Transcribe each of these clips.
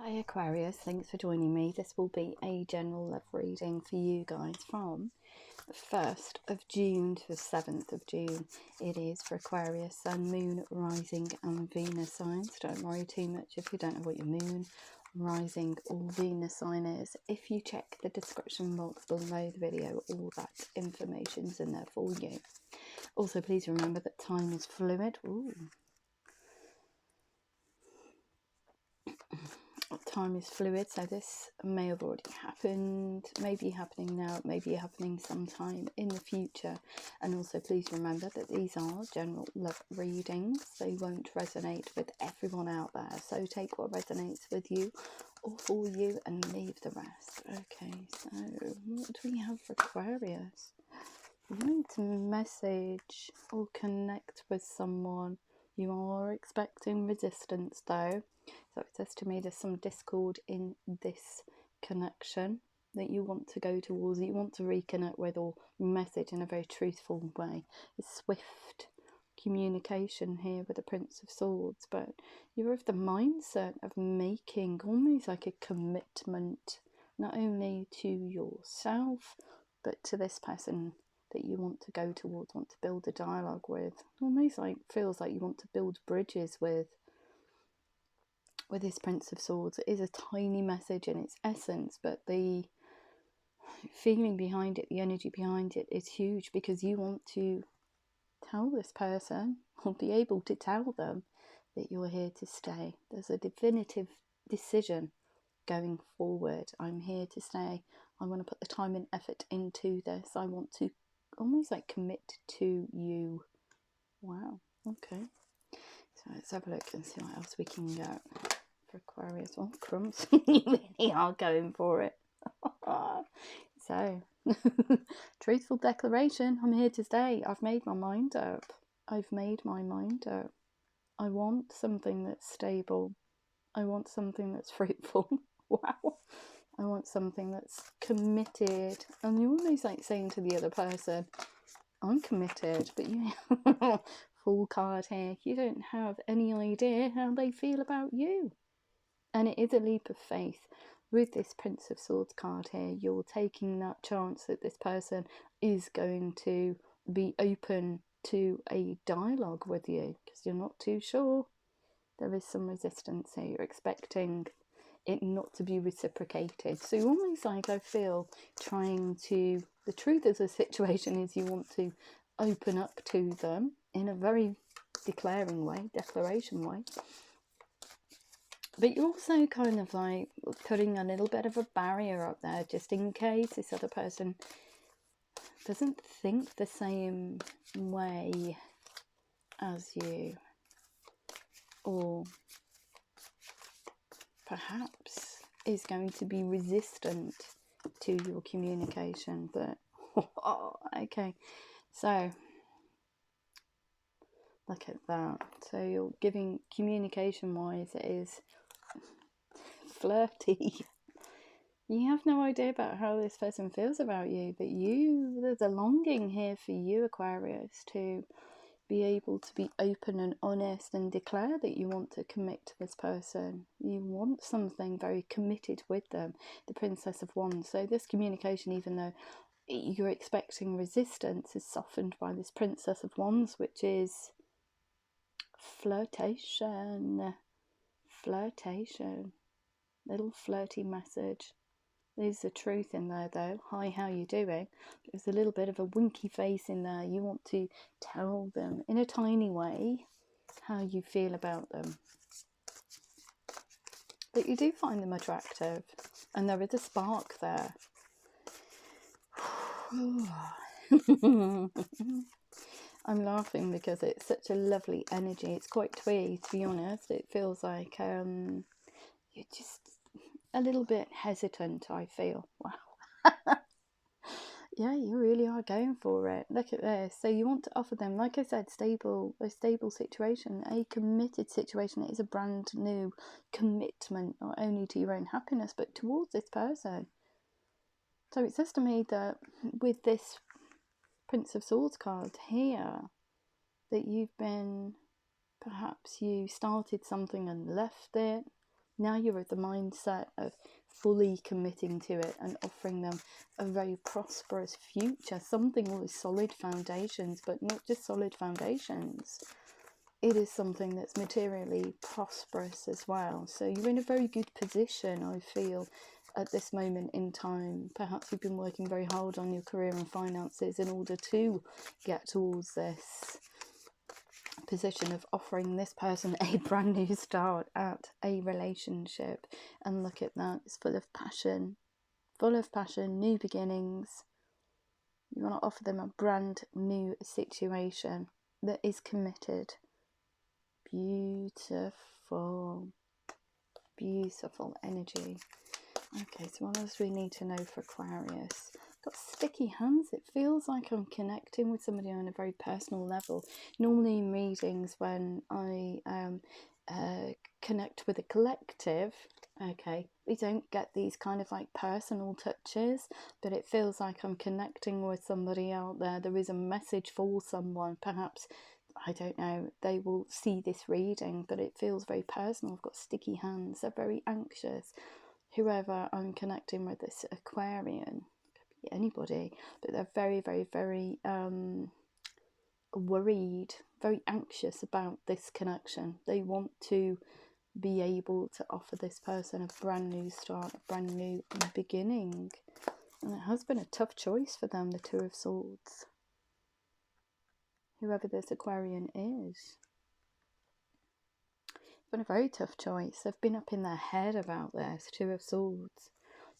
Hi Aquarius, thanks for joining me. This will be a general love reading for you guys from the 1st of June to the 7th of June. It is for Aquarius, Sun, Moon, Rising and Venus signs. Don't worry too much if you don't know what your Moon, Rising or Venus sign is. If you check the description box below the video, all that information's in there for you. Also, please remember that time is fluid. Time is fluid, so this may have already happened, maybe happening now, it may be happening sometime in the future. And also please remember that these are general love readings. They won't resonate with everyone out there, so take what resonates with you or for you and leave the rest. Okay, so what do we have for Aquarius? You need to message or connect with someone. You are expecting resistance though. So it says to me there's some discord in this connection that you want to go towards, that you want to reconnect with or message in a very truthful way. It's swift communication here with the Prince of Swords, but you're of the mindset of making almost like a commitment, not only to yourself, but to this person that you want to go towards, want to build a dialogue with. Almost like feels like you want to build bridges with this Prince of Swords. It is a tiny message in its essence, but the feeling behind it, the energy behind it is huge, because you want to tell this person or be able to tell them that you're here to stay. There's a definitive decision going forward. I'm here to stay. I want to put the time and effort into this. I want to almost like commit to you. Wow, okay. So let's have a look and see what else we can get for Aquarius. Oh, crumbs. You really are going for it. So, truthful declaration. I'm here to stay. I've made my mind up. I've made my mind up. I want something that's stable. I want something that's fruitful. Wow. I want something that's committed. And you're almost like saying to the other person, I'm committed, but you full card here. You don't have any idea how they feel about you. And it is a leap of faith. With this Prince of Swords card here, you're taking that chance that this person is going to be open to a dialogue with you, because you're not too sure. There is some resistance here. You're expecting it not to be reciprocated. So you're almost like, I feel, trying to, the truth of the situation is you want to open up to them in a very declaration way. But you're also kind of like putting a little bit of a barrier up there, just in case this other person doesn't think the same way as you, or perhaps is going to be resistant to your communication. But okay, so look at that. So you're giving, communication wise, it is flirty. You have no idea about how this person feels about you, but there's a longing here for you, Aquarius, to be able to be open and honest and declare that you want to commit to this person. You want something very committed with them. The Princess of Wands. So this communication, even though you're expecting resistance, is softened by this Princess of Wands, which is flirtation. Little flirty message. There's the truth in there though. Hi, how you doing? There's a little bit of a winky face in there. You want to tell them in a tiny way how you feel about them. But you do find them attractive, and there is a spark there. I'm laughing because it's such a lovely energy. It's quite twee, to be honest. It feels like you're just a little bit hesitant, I feel. Wow. Yeah, you really are going for it. Look at this. So you want to offer them, like I said, a stable situation, a committed situation. It is a brand new commitment, not only to your own happiness, but towards this person. So it says to me that with this Prince of Swords card here, that you've been, perhaps you started something and left it, Now you're at the mindset of fully committing to it and offering them a very prosperous future, something with solid foundations, but not just solid foundations. It is something that's materially prosperous as well. So you're in a very good position, I feel, at this moment in time. Perhaps you've been working very hard on your career and finances in order to get towards this position of offering this person a brand new start at a relationship. And look at that, it's full of passion, new beginnings. You want to offer them a brand new situation that is committed. Beautiful energy. Okay, so what else do we need to know for Aquarius? Got sticky hands. It feels like I'm connecting with somebody on a very personal level. Normally in readings, when I connect with a collective, okay, we don't get these kind of like personal touches, but it feels like I'm connecting with somebody out there. There is a message for someone, perhaps, I don't know, they will see this reading, but it feels very personal. I've got sticky hands, they're very anxious. Whoever I'm connecting with, this Aquarian, could be anybody, but they're very, very, very worried, very anxious about this connection. They want to be able to offer this person a brand new start, a brand new beginning. And it has been a tough choice for them, the Two of Swords. Whoever this Aquarian is. It's been a very tough choice. They've been up in their head about this, Two of Swords.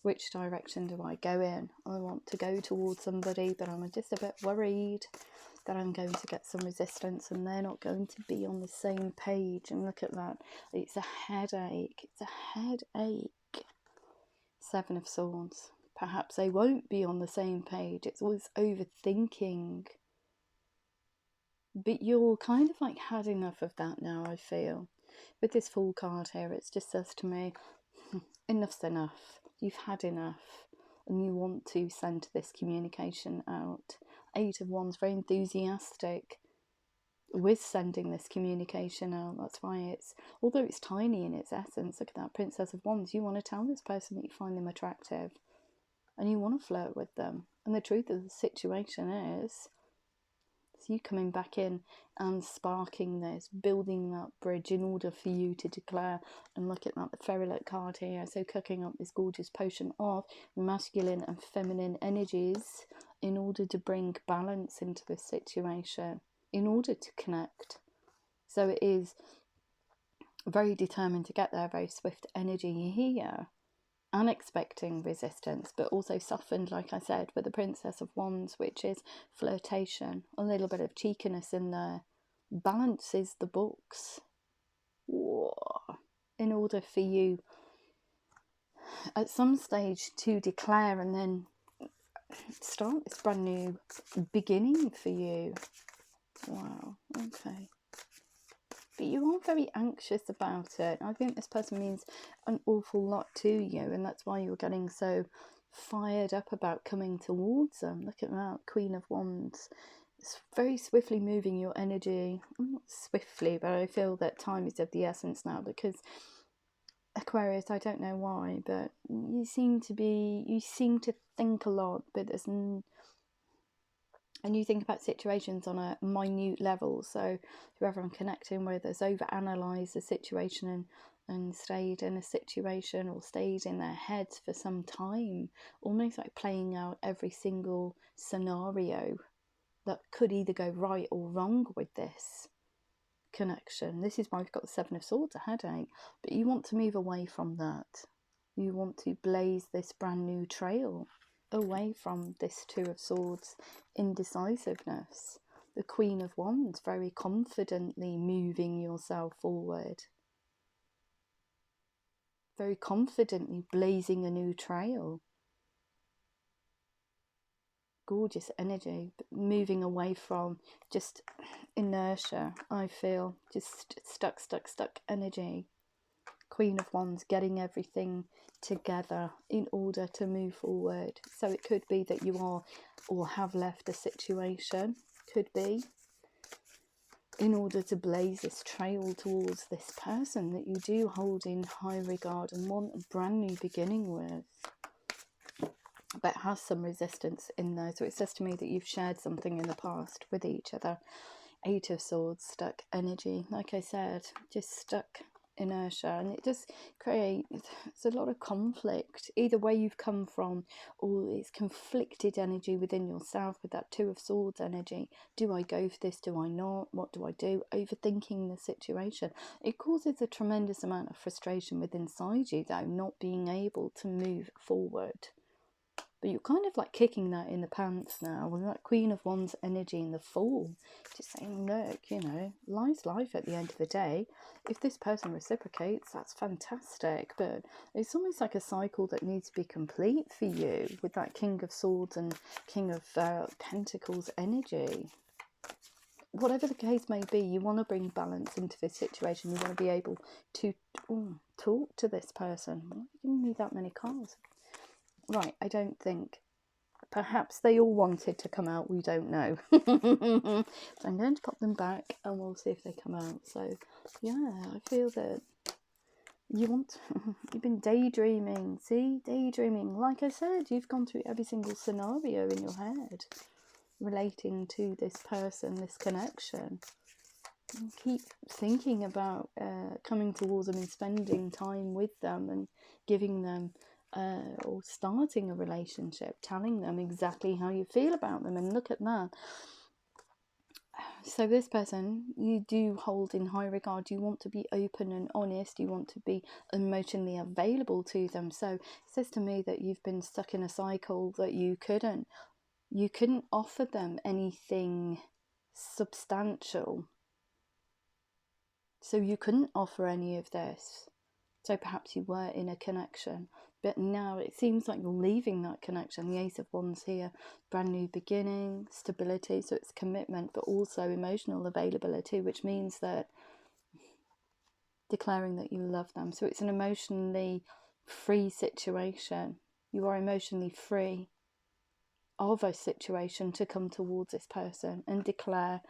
Which direction do I go in? I want to go towards somebody, but I'm just a bit worried that I'm going to get some resistance and they're not going to be on the same page. And look at that. It's a headache. It's a headache. Seven of Swords. Perhaps they won't be on the same page. It's always overthinking. But you're kind of like had enough of that now, I feel. With this Fool card here, it just says to me, enough's enough. You've had enough. And you want to send this communication out. Eight of Wands, very enthusiastic with sending this communication out. That's why it's, although it's tiny in its essence, look at that Princess of Wands. You want to tell this person that you find them attractive. And you want to flirt with them. And the truth of the situation is, it's you coming back in and sparking this, building that bridge in order for you to declare. And look at that, the Fairylet card here. So cooking up this gorgeous potion of masculine and feminine energies in order to bring balance into this situation, in order to connect. So it is very determined to get there, very swift energy here. Unexpecting resistance, but also softened, like I said, with the Princess of Wands, which is flirtation, a little bit of cheekiness in there, balances the books. Whoa. In order for you at some stage to declare and then start this brand new beginning for you. Wow, okay. But you are very anxious about it. I think this person means an awful lot to you, and that's why you're getting so fired up about coming towards them. Look at that, Queen of Wands. It's very swiftly moving your energy. Not swiftly, but I feel that time is of the essence now, because Aquarius, I don't know why, but you seem to think a lot, but there's and you think about situations on a minute level. So whoever I'm connecting with has overanalyzed the situation and stayed in a situation or stayed in their heads for some time, almost like playing out every single scenario that could either go right or wrong with this connection. This is why we've got the Seven of Swords, a headache. But you want to move away from that. You want to blaze this brand new trail away from this Two of Swords indecisiveness. The Queen of Wands, very confidently moving yourself forward. Very confidently blazing a new trail. Gorgeous energy, but moving away from just inertia, I feel. Just stuck energy. Queen of Wands, getting everything together in order to move forward. So it could be that you are or have left a situation. Could be. in order to blaze this trail towards this person that you do hold in high regard and want a brand new beginning with, but has some resistance in there. So it says to me that you've shared something in the past with each other. 8 of Swords, stuck energy. Like I said, just stuck inertia, and it does create, it's a lot of conflict either way you've come from, or it's conflicted energy within yourself with that 2 of Swords energy. Do I go for this? Do I not? What do I do? Overthinking the situation. It causes a tremendous amount of frustration within inside you though, not being able to move forward. But you're kind of like kicking that in the pants now with that Queen of Wands energy in the Fool. Just saying, look, you know, life's life at the end of the day. If this person reciprocates, that's fantastic. But it's almost like a cycle that needs to be complete for you with that King of Swords and King of Pentacles energy. Whatever the case may be, you want to bring balance into this situation. You want to be able to talk to this person. Why are you giving me that many cards? Right, I don't think. Perhaps they all wanted to come out, we don't know. So I'm going to pop them back and we'll see if they come out. So, yeah, I feel that you've been daydreaming. See, daydreaming. Like I said, you've gone through every single scenario in your head relating to this person, this connection. And keep thinking about coming towards them and spending time with them and giving them or starting a relationship, telling them exactly how you feel about them. And look at that. So this person you do hold in high regard. You want to be open and honest. You want to be emotionally available to them. So it says to me that you've been stuck in a cycle that you couldn't offer them anything substantial. So you couldn't offer any of this. So perhaps you were in a connection, but now it seems like you're leaving that connection. The Ace of Wands here, brand new beginning, stability. So it's commitment, but also emotional availability, which means that declaring that you love them. So it's an emotionally free situation. You are emotionally free of a situation to come towards this person and declare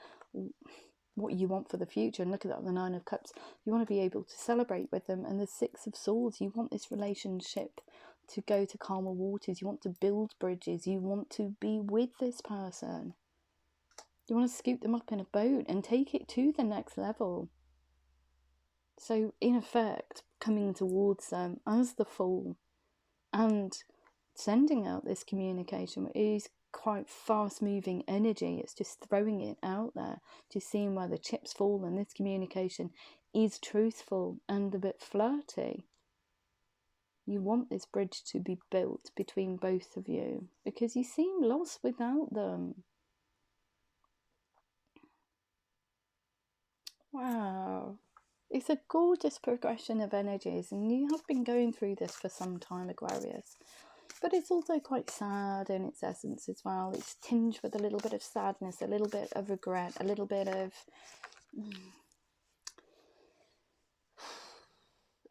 what you want for the future. And look at that, the 9 of Cups. You want to be able to celebrate with them. And the 6 of Swords, you want this relationship to go to calmer waters. You want to build bridges. You want to be with this person. You want to scoop them up in a boat and take it to the next level. So in effect, coming towards them as the Fool and sending out this communication is quite fast moving energy. It's just throwing it out there, just seeing where the chips fall, and this communication is truthful and a bit flirty. You want this bridge to be built between both of you because you seem lost without them. Wow, it's a gorgeous progression of energies, and you have been going through this for some time, Aquarius. But it's also quite sad in its essence as well. It's tinged with a little bit of sadness, a little bit of regret, a little bit of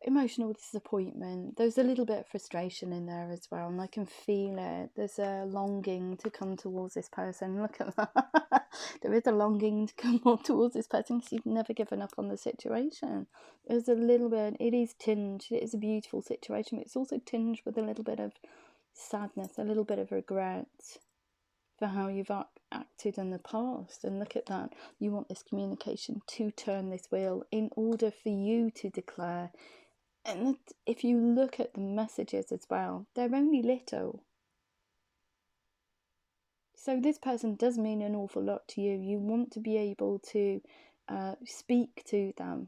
emotional disappointment. There's a little bit of frustration in there as well, and I can feel it. There's a longing to come towards this person. Look at that. There is a longing to come on towards this person because you've never given up on the situation. There's a little bit, it is tinged, it is a beautiful situation, but it's also tinged with a little bit of sadness, a little bit of regret for how you've acted in the past. And look at that, you want this communication to turn this wheel in order for you to declare. And if you look at the messages as well, they're only little. So this person does mean an awful lot to you. You want to be able to speak to them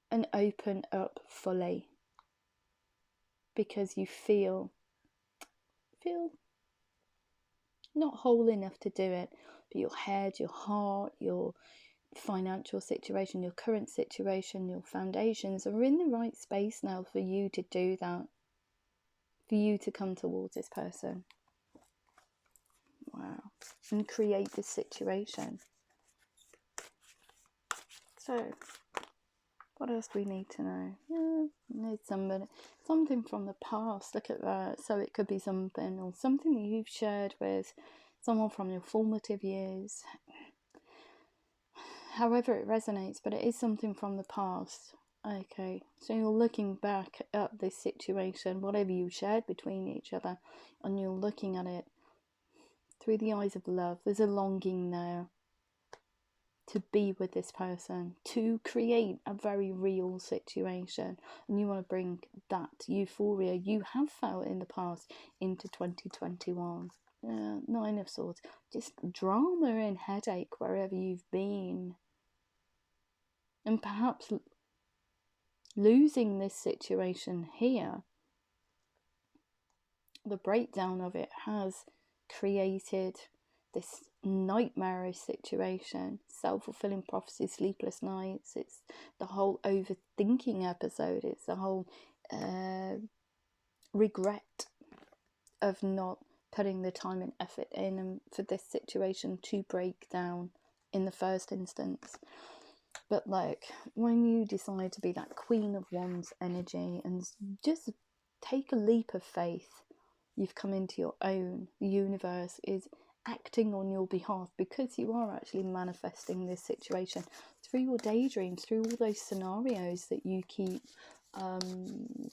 and open up fully because you feel not whole enough to do it, but your head, your heart, your financial situation, your current situation, your foundations are in the right space now for you to do that, for you to come towards this person. Wow. And create this situation. So what else do we need to know? Need something from the past. Look at that. So it could be something that you've shared with someone from your formative years. however it resonates, but it is something from the past. Okay, so you're looking back at this situation, whatever you shared between each other, and you're looking at it through the eyes of love. There's a longing there to be with this person, to create a very real situation, and you want to bring that euphoria you have felt in the past into 2021. 9 of Swords, just drama and headache wherever you've been, and perhaps losing this situation here. The breakdown of it has created this nightmarish situation, self-fulfilling prophecy, sleepless nights. It's the whole overthinking episode. It's the whole regret of not putting the time and effort in, and for this situation to break down in the first instance. But like, when you decide to be that Queen of Wands energy and just take a leap of faith, you've come into your own. The universe is acting on your behalf, because you are actually manifesting this situation through your daydreams, through all those scenarios that you keep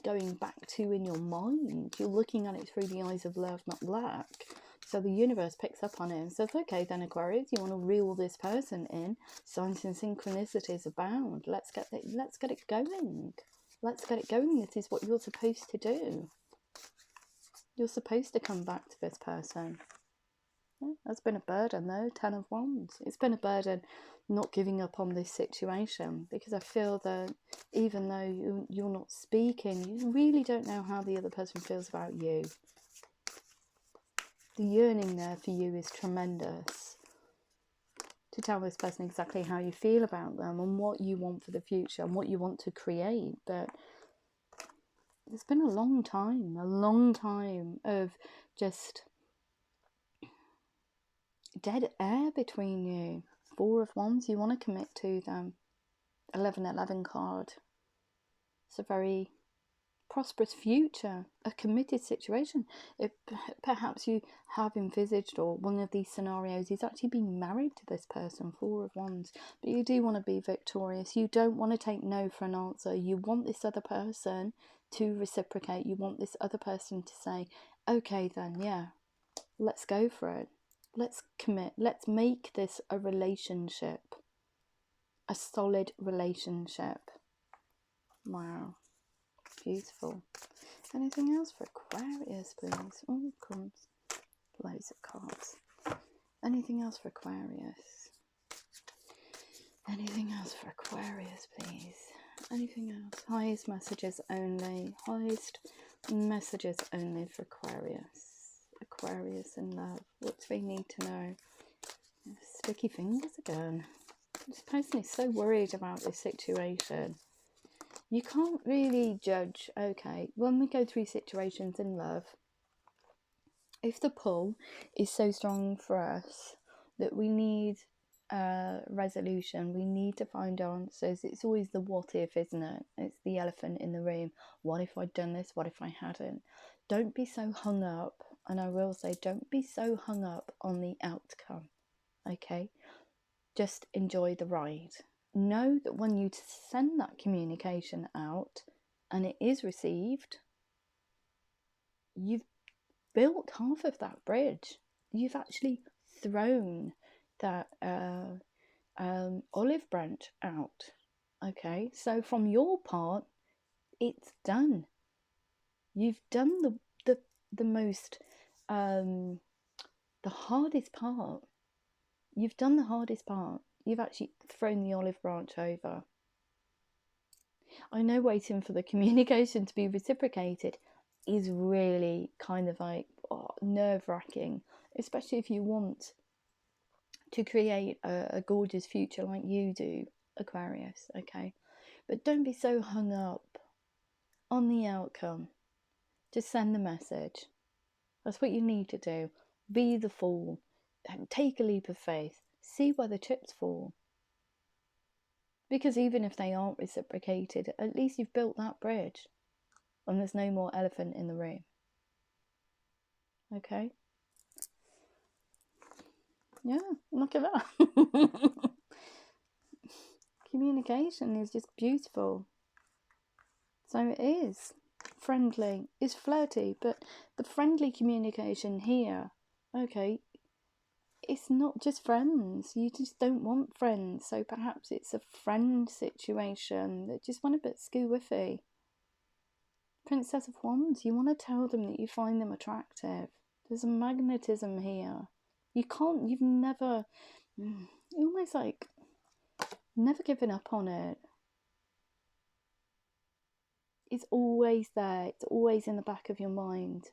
going back to in your mind. You're looking at it through the eyes of love, not black. So the universe picks up on it and says, okay then, Aquarius, you want to reel this person in, signs and synchronicities abound. Let's get it going. Let's get it going. This is what you're supposed to do. You're supposed to come back to this person. Yeah, that's been a burden though, 10 of Wands. It's been a burden not giving up on this situation, because I feel that even though you're not speaking, you really don't know how the other person feels about you. The yearning there for you is tremendous, to tell this person exactly how you feel about them and what you want for the future and what you want to create. But it's been a long time of just dead air between you. 4 of Wands, you want to commit to them. 11 card. It's a very prosperous future, a committed situation. If perhaps you have envisaged, or one of these scenarios is actually being married to this person, 4 of Wands, but you do want to be victorious. You don't want to take no for an answer. You want this other person to reciprocate. You want this other person to say, okay then, yeah, let's go for it. Let's commit. Let's make this a relationship, a solid relationship. Wow, beautiful. Anything else for Aquarius, please? Oh, comes loads of cards. Anything else for Aquarius? Anything else for Aquarius, please? Anything else? Highest messages only. Highest messages only for Aquarius. Aquarius in love. What do they need to know? Sticky fingers again. This person is so worried about this situation. You can't really judge. Okay, when we go through situations in love, if the pull is so strong for us that we need resolution, we need to find answers, it's always the what if, isn't it? It's the elephant in the room. What if I'd done this? What if I hadn't? Don't be so hung up, and I will say, don't be so hung up on the outcome. Okay, just enjoy the ride. Know that when you send that communication out and it is received, you've built half of that bridge. You've actually thrown that olive branch out. Okay, so from your part, it's done. You've done the most the hardest part. You've done the hardest part. You've actually thrown the olive branch over. I know waiting for the communication to be reciprocated is really kind of like nerve-wracking, especially if you want to create a gorgeous future like you do, Aquarius, okay? But don't be so hung up on the outcome. Just send the message. That's what you need to do. Be the fool. Take a leap of faith. See where the chips fall. Because even if they aren't reciprocated, at least you've built that bridge. And there's no more elephant in the room. Okay? Yeah, look at that. communication is just beautiful. So it is friendly, it's flirty, but the friendly communication here, okay, it's not just friends. You just don't want friends. So perhaps it's a friend situation that just went a bit skew-whiffy. Princess of Wands, you want to tell them that you find them attractive. There's a magnetism here. You've never, you're almost like never given up on it. It's always there. It's always in the back of your mind.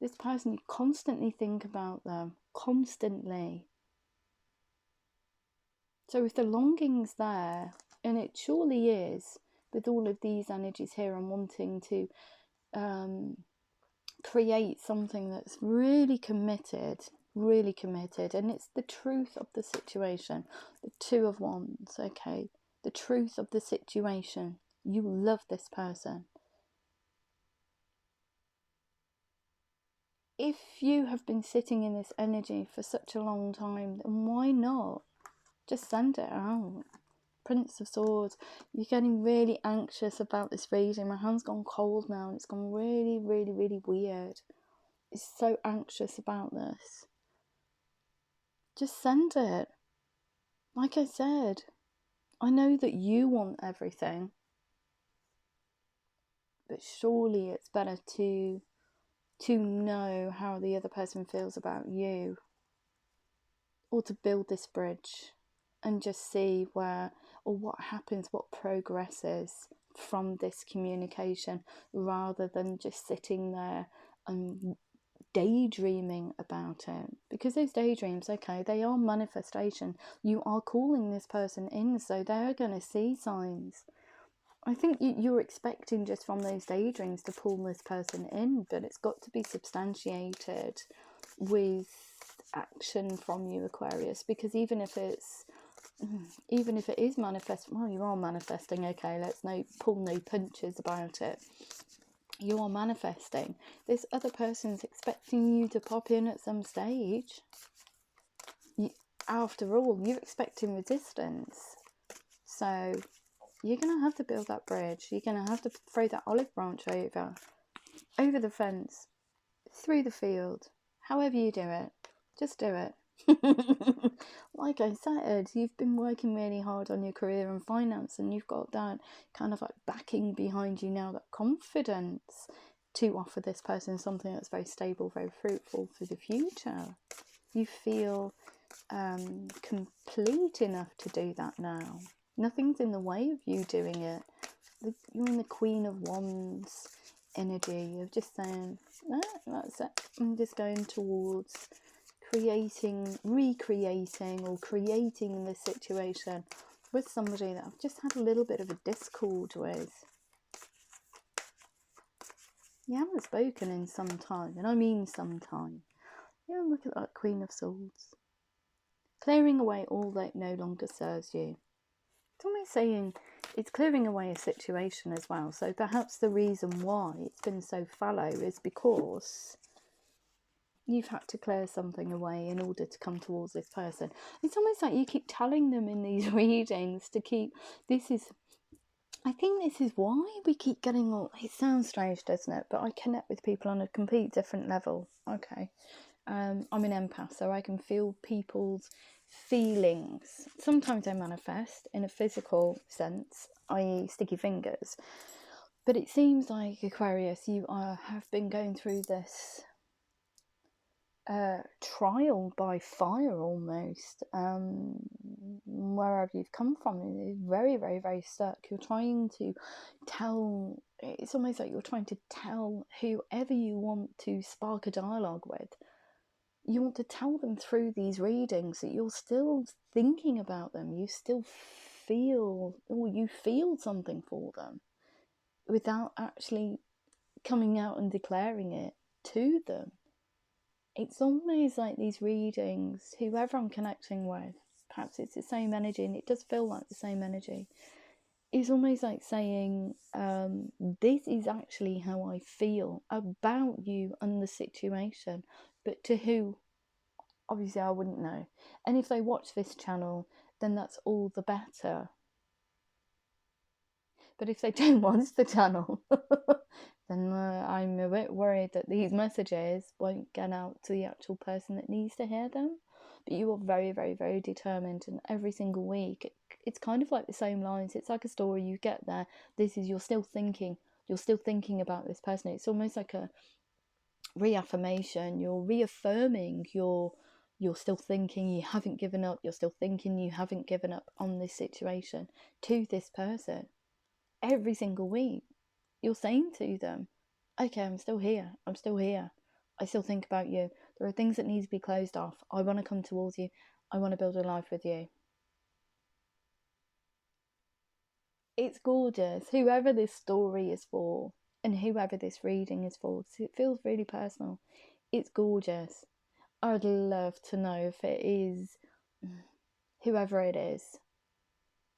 This person, you constantly think about them. Constantly. So if the longing's there, and it surely is, with all of these energies here and wanting to create something that's really committed, and it's the truth of the situation. The Two of Wands, okay, the truth of the situation. You love this person. If you have been sitting in this energy for such a long time, then why not just send it out? Prince of Swords, you're getting really anxious about this reading. My hand's gone cold now and it's gone really, really, really weird. It's so anxious about this. Just send it. Like I said, I know that you want everything, but surely it's better to know how the other person feels about you, or to build this bridge and just see where, or what happens, what progresses from this communication, rather than just sitting there and daydreaming about it. Because those daydreams, okay, they are manifestation. You are calling this person in, so they're going to see signs. I think you're expecting just from those daydreams to pull this person in, but it's got to be substantiated with action from you, Aquarius. Because even if it is manifest, well, you are manifesting, okay, let's pull no punches about it. You are manifesting. This other person's expecting you to pop in at some stage. After all, you're expecting resistance, so you're going to have to build that bridge. You're going to have to throw that olive branch over the fence, through the field, however you do it. Just do it. Like I said, you've been working really hard on your career and finance, and you've got that kind of like backing behind you now, that confidence to offer this person something that's very stable, very fruitful for the future. You feel complete enough to do that now. Nothing's in the way of you doing it. You're in the Queen of Wands energy of just saying, that's it. I'm just going towards recreating or creating this situation with somebody that I've just had a little bit of a discord with. You haven't spoken in some time, and I mean some time. Yeah, look at that Queen of Swords. Clearing away all that no longer serves you. It's almost saying it's clearing away a situation as well. So perhaps the reason why it's been so fallow is because you've had to clear something away in order to come towards this person. It's almost like you keep telling them in these readings to keep, I think this is why we keep getting all, it sounds strange, doesn't it? But I connect with people on a complete different level. Okay. I'm an empath, so I can feel people's feelings. Sometimes they manifest in a physical sense, i.e. sticky fingers. But it seems like, Aquarius, you have been going through this trial by fire almost. Wherever you've come from, it's very, very, very stuck. You're trying to tell, it's almost like you're trying to tell whoever you want to spark a dialogue with. You want to tell them through these readings that you're still thinking about them. You still feel, or you feel something for them without actually coming out and declaring it to them. It's almost like these readings, whoever I'm connecting with, perhaps it's the same energy, and it does feel like the same energy. It's almost like saying, this is actually how I feel about you and the situation. But to who? Obviously, I wouldn't know. And if they watch this channel, then that's all the better. But if they don't watch the channel, then I'm a bit worried that these messages won't get out to the actual person that needs to hear them. But you are very, very, very determined, and every single week, it's kind of like the same lines. It's like a story. You get there. You're still thinking about this person. It's almost like a reaffirmation. You're reaffirming you're still thinking, you haven't given up. You're still thinking you haven't given up on this situation to this person. Every single week, you're saying to them, okay, I'm still here. I still think about you. There are things that need to be closed off. I want to come towards you. I want to build a life with you. It's gorgeous. Whoever this story is for, and whoever this reading is for, it feels really personal. It's gorgeous. I'd love to know if it is whoever it is.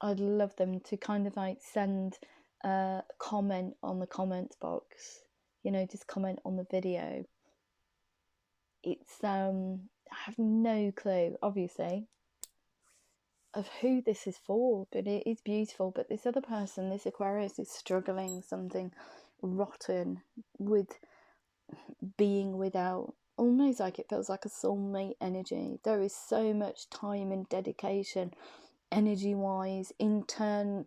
I'd love them to kind of like send a comment on the comments box, just comment on the video. It's I have no clue, obviously, of who this is for, but it is beautiful. But this other person, this Aquarius, is struggling something rotten with being without, almost like it feels like a soulmate energy. There is so much time and dedication, energy wise, internal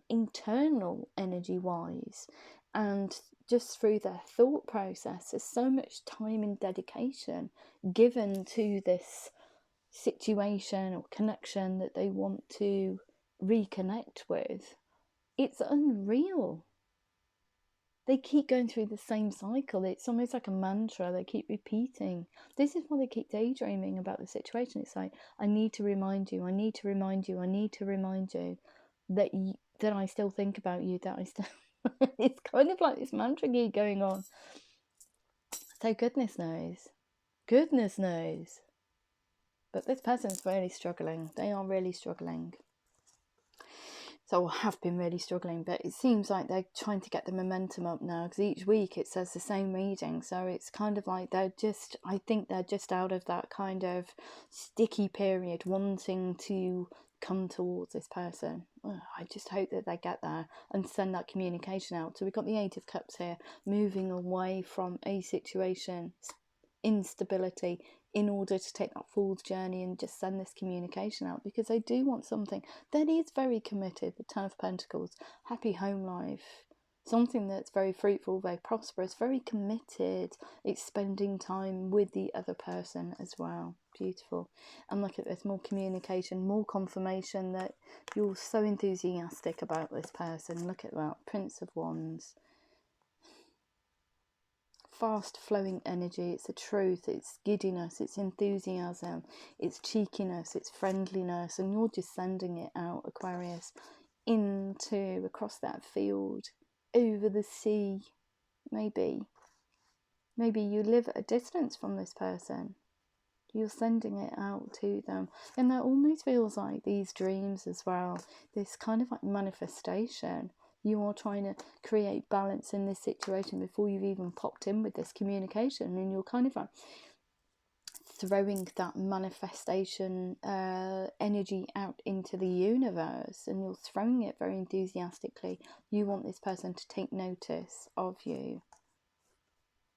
energy wise, and just through their thought process, there's so much time and dedication given to this situation or connection that they want to reconnect with. It's unreal. They keep going through the same cycle. It's almost like a mantra they keep repeating. This is why they keep daydreaming about the situation. It's like, I need to remind you, I need to remind you, I need to remind you that I still think about you, that I still... It's kind of like this mantra going on. So goodness knows. But this person's really struggling. They are really struggling. So have been really struggling, but it seems like they're trying to get the momentum up now, because each week it says the same reading. So it's kind of like I think they're just out of that kind of sticky period, wanting to come towards this person. I just hope that they get there and send that communication out. So we've got the Eight of Cups here, moving away from a situation, instability, in order to take that Fool's journey and just send this communication out, because they do want something that is very committed. The Ten of Pentacles, happy home life, something that's very fruitful, very prosperous, very committed. It's spending time with the other person as well. Beautiful. And look at this, more communication, more confirmation that you're so enthusiastic about this person. Look at that, Prince of Wands. Fast flowing energy. It's the truth, it's giddiness, it's enthusiasm, it's cheekiness, it's friendliness, and you're just sending it out, Aquarius, across that field, over the sea. Maybe you live at a distance from this person. You're sending it out to them, and that almost feels like these dreams as well, this kind of like manifestation. You are trying to create balance in this situation before you've even popped in with this communication, and you're kind of like throwing that manifestation energy out into the universe, and you're throwing it very enthusiastically. You want this person to take notice of you,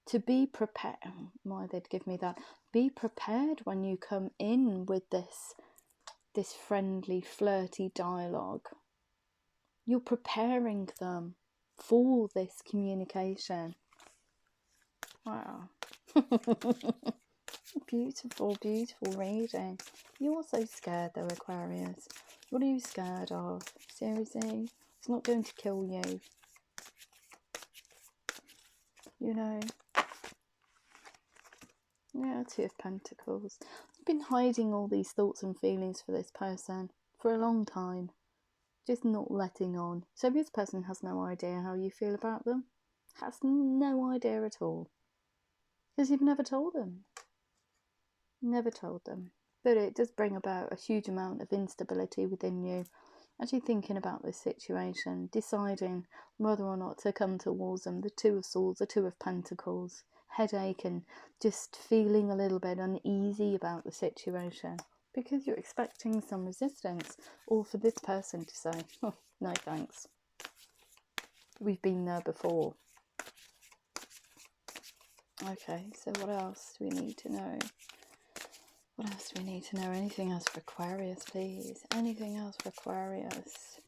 to be prepared. Why they'd give me that? Be prepared when you come in with this friendly, flirty dialogue. You're preparing them for this communication. Wow. Beautiful, beautiful reading. You're so scared though, Aquarius. What are you scared of? Seriously? It's not going to kill you. Yeah, Two of Pentacles. You've been hiding all these thoughts and feelings for this person for a long time. Just not letting on. So this person has no idea how you feel about them. Has no idea at all. Because you've never told them. Never told them. But it does bring about a huge amount of instability within you. Actually thinking about this situation, deciding whether or not to come towards them. The Two of Swords, the Two of Pentacles, headache, and just feeling a little bit uneasy about the situation. because you're expecting some resistance, or for this person to say, oh, no thanks, we've been there before. Okay, so what else do we need to know? What else do we need to know? Anything else for Aquarius, please? Anything else for Aquarius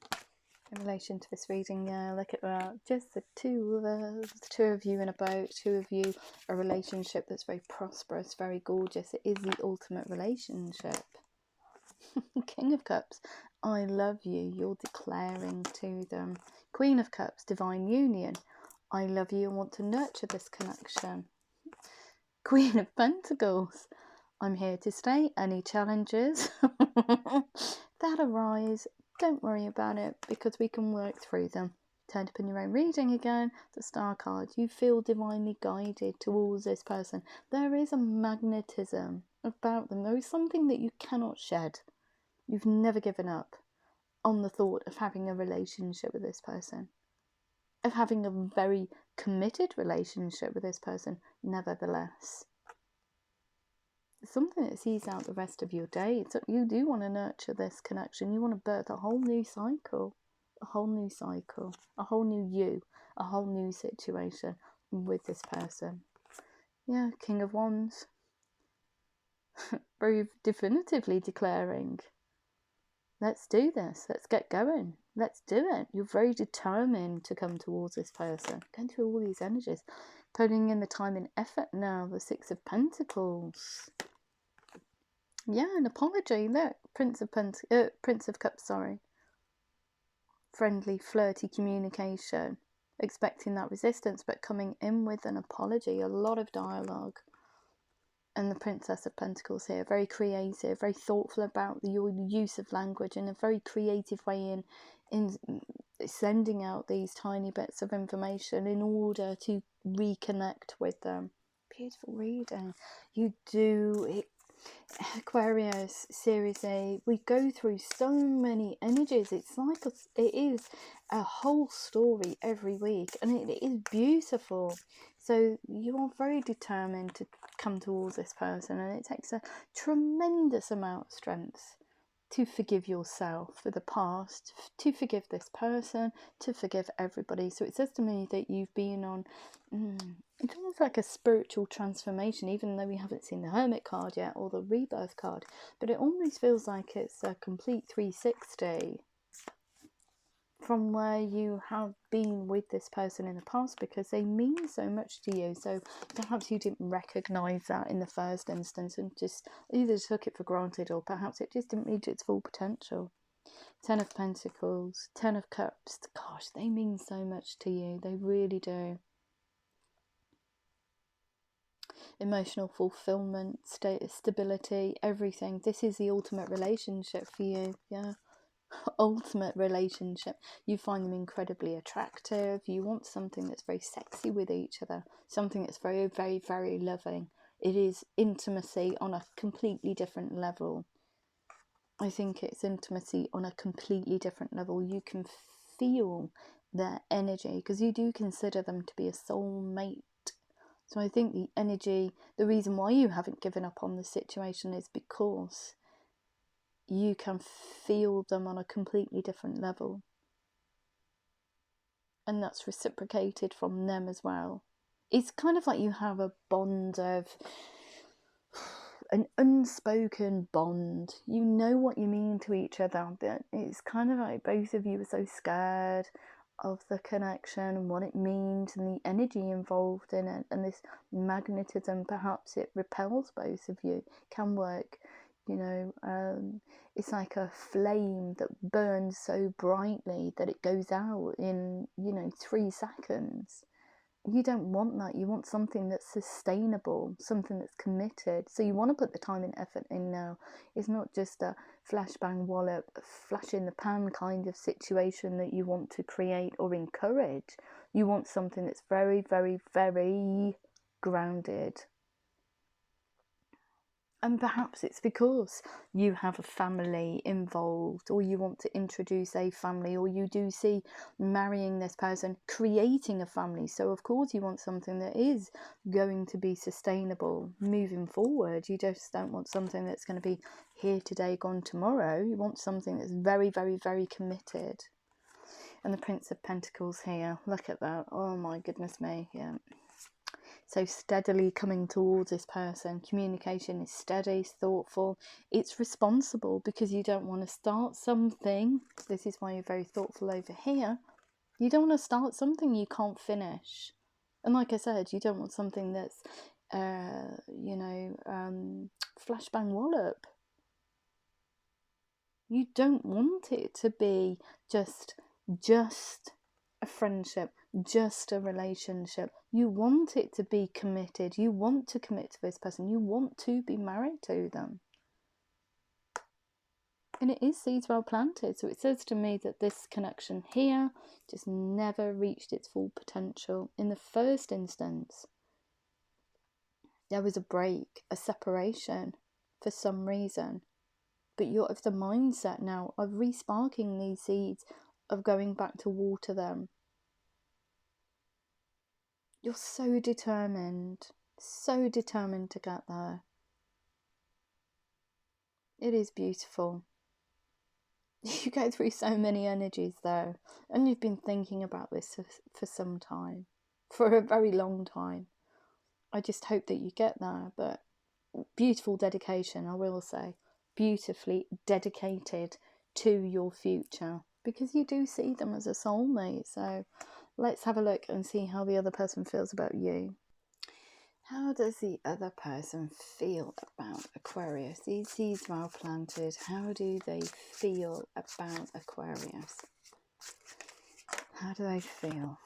in relation to this reading? Yeah, look at that. Just the two of us, the two of you in a boat, two of you, a relationship that's very prosperous, very gorgeous. It is the ultimate relationship. King of Cups, I love you. You're declaring to them. Queen of Cups, divine union. I love you and want to nurture this connection. Queen of Pentacles, I'm here to stay. Any challenges that arise, don't worry about it, because we can work through them. Turned up in your own reading again, the Star card. You feel divinely guided towards this person. There is a magnetism about them. There is something that you cannot shed. You've never given up on the thought of having a relationship with this person, of having a very committed relationship with this person, nevertheless. It's something that sees out the rest of your day. So you do want to nurture this connection. You want to birth a whole new cycle, a whole new cycle, a whole new you, a whole new situation with this person. Yeah, King of Wands. Very definitively declaring, let's do this. Let's get going. Let's do it. You're very determined to come towards this person. Going through all these energies. Putting in the time and effort now. The Six of Pentacles. Yeah, an apology. Look, Prince of Cups, sorry. Friendly, flirty communication. Expecting that resistance, but coming in with an apology. A lot of dialogue. And the Princess of Pentacles here, very creative, very thoughtful about your use of language in a very creative way in sending out these tiny bits of information in order to reconnect with them. Beautiful reading. You do it. Aquarius, seriously, we go through so many energies. It's like it is a whole story every week, and it is beautiful. So you are very determined to come towards this person, and it takes a tremendous amount of strength to forgive yourself for the past, to forgive this person, to forgive everybody. So it says to me that you've been on it's almost like a spiritual transformation, even though we haven't seen the Hermit card yet or the Rebirth card, but it almost feels like it's a complete 360 from where you have been with this person in the past, because they mean so much to you. So perhaps you didn't recognise that in the first instance and just either took it for granted, or perhaps it just didn't reach its full potential. Ten of Pentacles, Ten of Cups, gosh, they mean so much to you. They really do. Emotional fulfillment, stability, everything. This is the ultimate relationship for you. Yeah. Ultimate relationship. You find them incredibly attractive. You want something that's very sexy with each other, something that's very, very, very loving. It is intimacy on a completely different level. I think it's intimacy on a completely different level. You can feel their energy, because you do consider them to be a soulmate. So I think the energy, the reason why you haven't given up on the situation is because you can feel them on a completely different level. And that's reciprocated from them as well. It's kind of like you have a bond of, an unspoken bond. You know what you mean to each other, but it's kind of like both of you are so scared of the connection and what it means and the energy involved in it, and this magnetism, perhaps it repels both of you. Can work, you know. It's like a flame that burns so brightly that it goes out in, 3 seconds. You don't want that. You want something that's sustainable, something that's committed. So you want to put the time and effort in now. It's not just a flash bang wallop, flash in the pan kind of situation that you want to create or encourage. You want something that's very, very, very grounded. And perhaps it's because you have a family involved, or you want to introduce a family, or you do see marrying this person creating a family. So of course you want something that is going to be sustainable moving forward. You just don't want something that's going to be here today, gone tomorrow. You want something that's very, very, very committed. And the Prince of Pentacles here, look at that. Oh my goodness me. Yeah. So steadily coming towards this person. Communication is steady, thoughtful. It's responsible, because you don't want to start something. This is why you're very thoughtful over here. You don't want to start something you can't finish. And like I said, you don't want something that's, flashbang wallop. You don't want it to be just a friendship, just a relationship. You want it to be committed. You want to commit to this person. You want to be married to them. And it is seeds well planted. So it says to me that this connection here just never reached its full potential. In the first instance, there was a break, a separation for some reason. But you're of the mindset now of resparking these seeds, of going back to water them. You're so determined to get there. It is beautiful. You go through so many energies though, and you've been thinking about this for some time, for a very long time. I just hope that you get there. But beautiful dedication, I will say. Beautifully dedicated to your future, because you do see them as a soulmate. So let's have a look and see how the other person feels about you. How does the other person feel about Aquarius? These seeds well planted, how do they feel about Aquarius? How do they feel?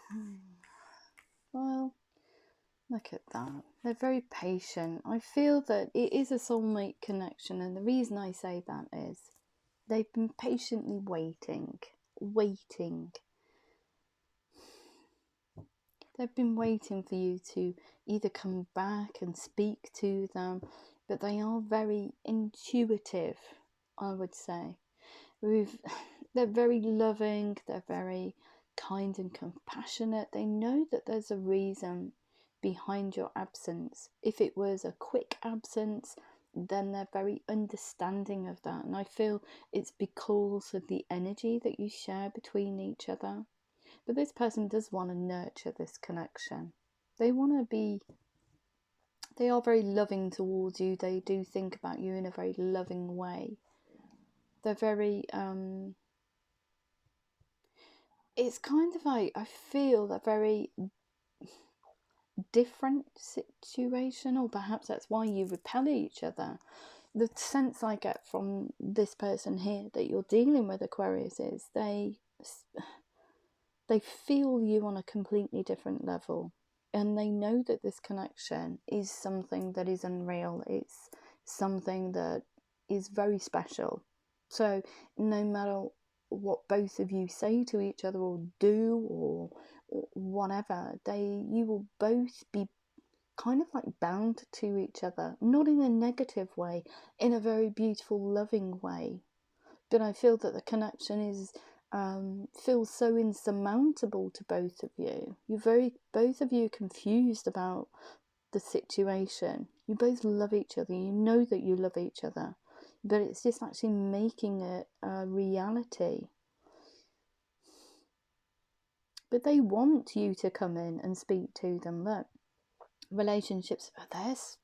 Well, look at that. They're very patient. I feel that it is a soulmate connection, and the reason I say that is they've been patiently waiting. They've been waiting for you to either come back and speak to them, but they are very intuitive, I would say. They're very loving, they're very kind and compassionate. They know that there's a reason behind your absence. If it was a quick absence, then they're very understanding of that. And I feel it's because of the energy that you share between each other. But this person does want to nurture this connection. They are very loving towards you. They do think about you in a very loving way. They're very, it's kind of like, I feel a very different situation, or perhaps that's why you repel each other. The sense I get from this person here that you're dealing with, Aquarius, is they feel you on a completely different level, and they know that this connection is something that is unreal. It's something that is very special. So no matter what both of you say to each other or do or whatever, you will both be kind of like bound to each other, not in a negative way, in a very beautiful, loving way. But I feel that the connection is feels so insurmountable to both of you. Both of you confused about the situation. You both love each other. You know that you love each other, but it's just actually making it a reality. But they want you to come in and speak to them. Look, relationships are this.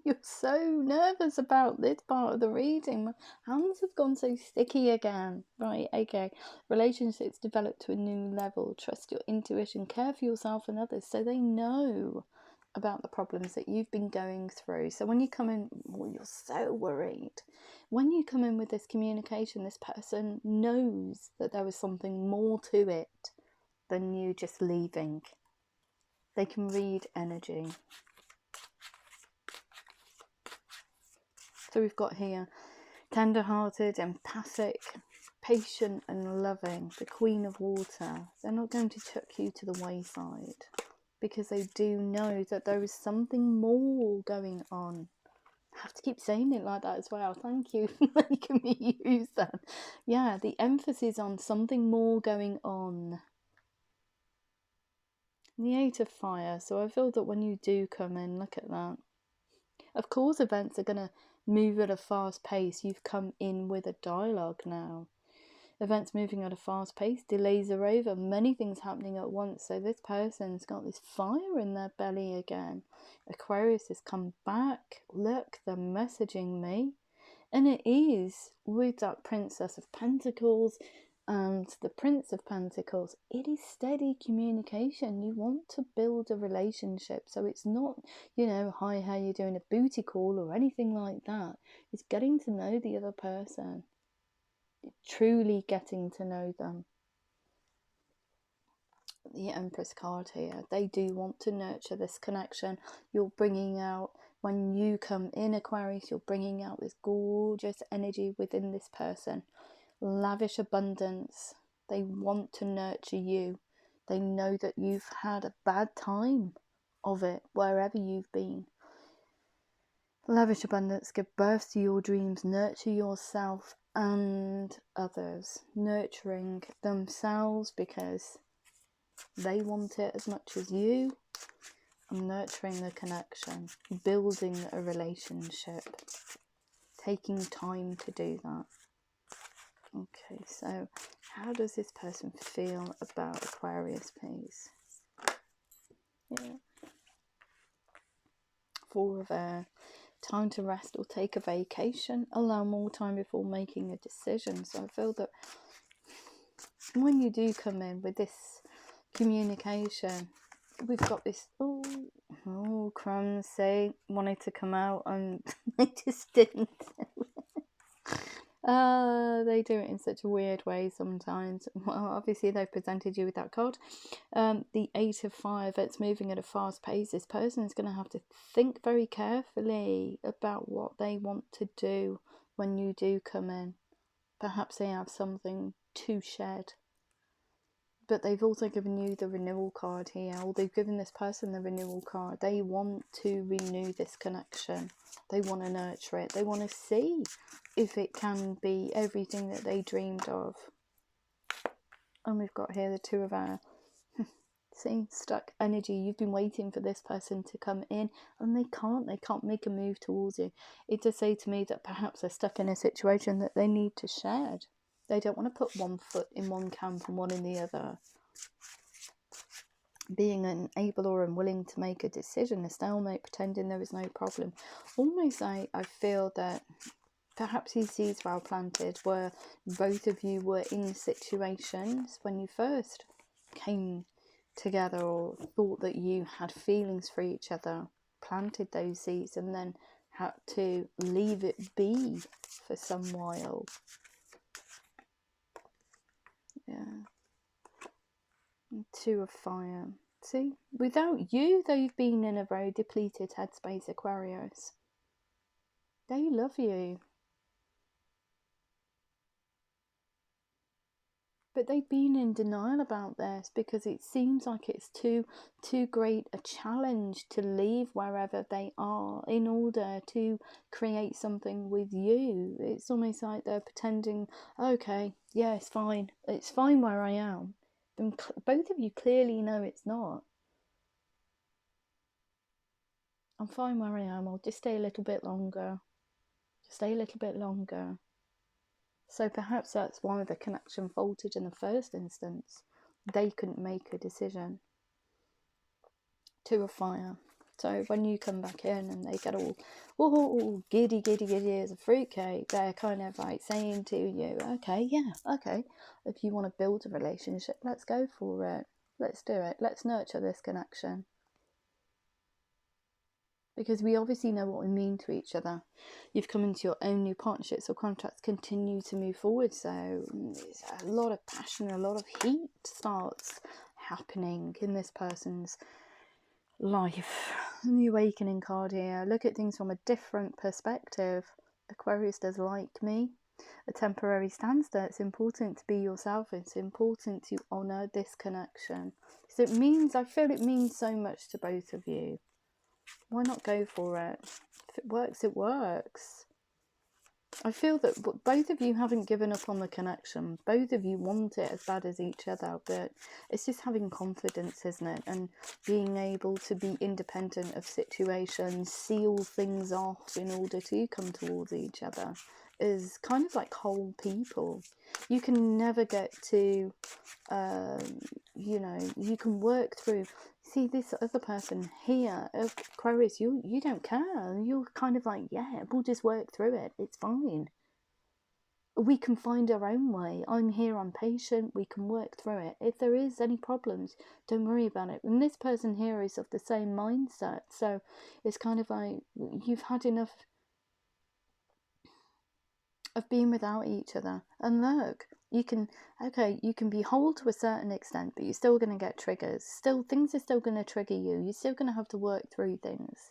You're so nervous about this part of the reading. My hands have gone so sticky again. Right, okay. Relationships develop to a new level. Trust your intuition. Care for yourself and others, so they know about the problems that you've been going through. So when you come in, well, you're so worried. When you come in with this communication, this person knows that there was something more to it than you just leaving. They can read energy. So we've got here tender-hearted, empathic, patient and loving, the Queen of Water. They're not going to chuck you to the wayside, because they do know that there is something more going on. have to keep saying it like that as well. Thank you for making me use that. Yeah, the emphasis on something more going on. The Eight of Fire. So I feel that when you do come in, look at that. Of course, events are going to move at a fast pace. You've come in with a dialogue now. Events moving at a fast pace, delays are over, many things happening at once. So this person's got this fire in their belly again. Aquarius has come back. Look, they're messaging me. And it is with that Princess of Pentacles and the Prince of Pentacles. It is steady communication. You want to build a relationship. So it's not, you know, hi, how you doing, a booty call or anything like that. It's getting to know the other person. Truly getting to know them. The Empress card here, they do want to nurture this connection. You're bringing out, when you come in Aquarius, you're bringing out this gorgeous energy within this person. Lavish abundance. They want to nurture you. They know that you've had a bad time of it wherever you've been. Lavish abundance, give birth to your dreams, nurture yourself and others, nurturing themselves because they want it as much as you, and nurturing the connection, building a relationship, taking time to do that. Okay, so how does this person feel about Aquarius, please? Yeah. Four of Air. Time to rest or take a vacation. Allow more time before making a decision. So I feel that when you do come in with this communication, we've got this, oh crumbs, say wanted to come out and they just didn't. They do it in such a weird way sometimes. Well, obviously they've presented you with that card. The Eight of Fire, that's moving at a fast pace. This person is going to have to think very carefully about what they want to do when you do come in. Perhaps they have something to shed. But they've also given you the renewal card here, or they've given this person the renewal card. They want to renew this connection. They want to nurture it. They want to see if it can be everything that they dreamed of. And we've got here the Two of Air. See, stuck energy. You've been waiting for this person to come in and they can't make a move towards you. It does say to me that perhaps they're stuck in a situation that they need to shed. They don't want to put one foot in one camp and one in the other. Being unable or unwilling to make a decision, a stalemate, pretending there is no problem. Almost I feel that perhaps these seeds well planted where both of you were in situations when you first came together or thought that you had feelings for each other, planted those seeds and then had to leave it be for some while. Yeah. Two of Fire. See, without you, they've been in a very depleted headspace, Aquarius. They love you. But they've been in denial about this because it seems like it's too great a challenge to leave wherever they are in order to create something with you. It's almost like they're pretending, okay, yeah, it's fine where I am. And both of you clearly know it's not. I'm fine where I am. I'll just stay a little bit longer. So perhaps that's why the connection faltered in the first instance. They couldn't make a decision. Two of Fire. So when you come back in and they get all giddy as a fruitcake, they're kind of like saying to you, okay, if you want to build a relationship, let's go for it. Let's do it. Let's nurture this connection. Because we obviously know what we mean to each other. You've come into your own new partnerships or contracts, continue to move forward. So there's a lot of passion, a lot of heat starts happening in this person's life. The Awakening card here. Look at things from a different perspective. Aquarius does like me. A temporary standstill. It's important to be yourself. It's important to honour this connection. So I feel it means so much to both of you. Why not go for it? If it works, it works. I feel that both of you haven't given up on the connection. Both of you want it as bad as each other, but it's just having confidence, isn't it? And being able to be independent of situations, seal things off in order to come towards each other is kind of like whole people. You can never get to, you know, you can work through. See, this other person here, Aquarius, you don't care. You're kind of like, yeah, we'll just work through it. It's fine. We can find our own way. I'm here, I'm patient, we can work through it. If there is any problems, don't worry about it. And this person here is of the same mindset. So it's kind of like, you've had enough of being without each other. And look, you can, okay, you can be whole to a certain extent, but you're still going to get triggers. Still, things are still going to trigger you. You're still going to have to work through things.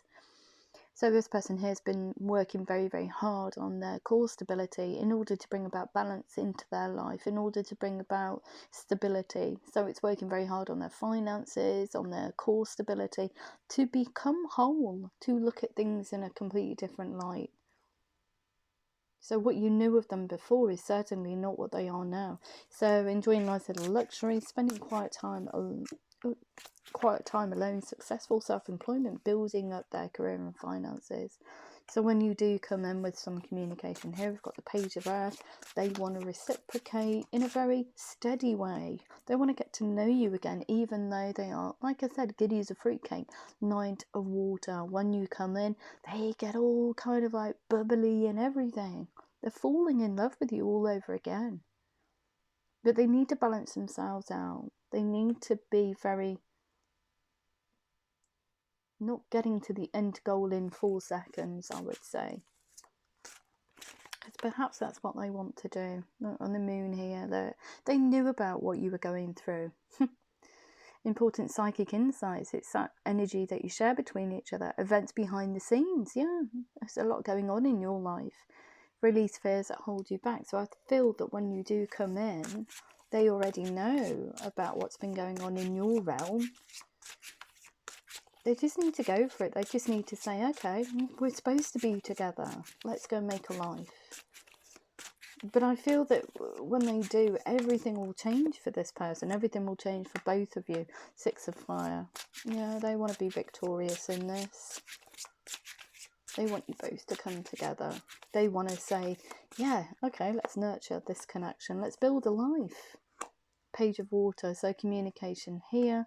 So this person here has been working very, very hard on their core stability in order to bring about balance into their life, in order to bring about stability. So it's working very hard on their finances, on their core stability, to become whole, to look at things in a completely different light. So what you knew of them before is certainly not what they are now. So enjoying nice little luxury, spending quiet time alone, successful self-employment, building up their career and finances. So when you do come in with some communication here, we've got the Page of Earth. They want to reciprocate in a very steady way. They want to get to know you again, even though they are, like I said, giddy as a fruitcake. Knight of Water. When you come in, they get all kind of like bubbly and everything. They're falling in love with you all over again. But they need to balance themselves out. They need to be very, not getting to the end goal in 4 seconds, I would say. Because perhaps that's what they want to do. On the moon here, they knew about what you were going through. Important psychic insights. It's that energy that you share between each other. Events behind the scenes. Yeah, there's a lot going on in your life. Release fears that hold you back. So I feel that when you do come in, they already know about what's been going on in your realm. They just need to go for it. They just need to say, okay, we're supposed to be together. Let's go make a life. But I feel that when they do, everything will change for this person. Everything will change for both of you. 6 of Fire. Yeah, they want to be victorious in this. They want you both to come together. They want to say, yeah, okay, let's nurture this connection. Let's build a life. Page of Water. So communication here.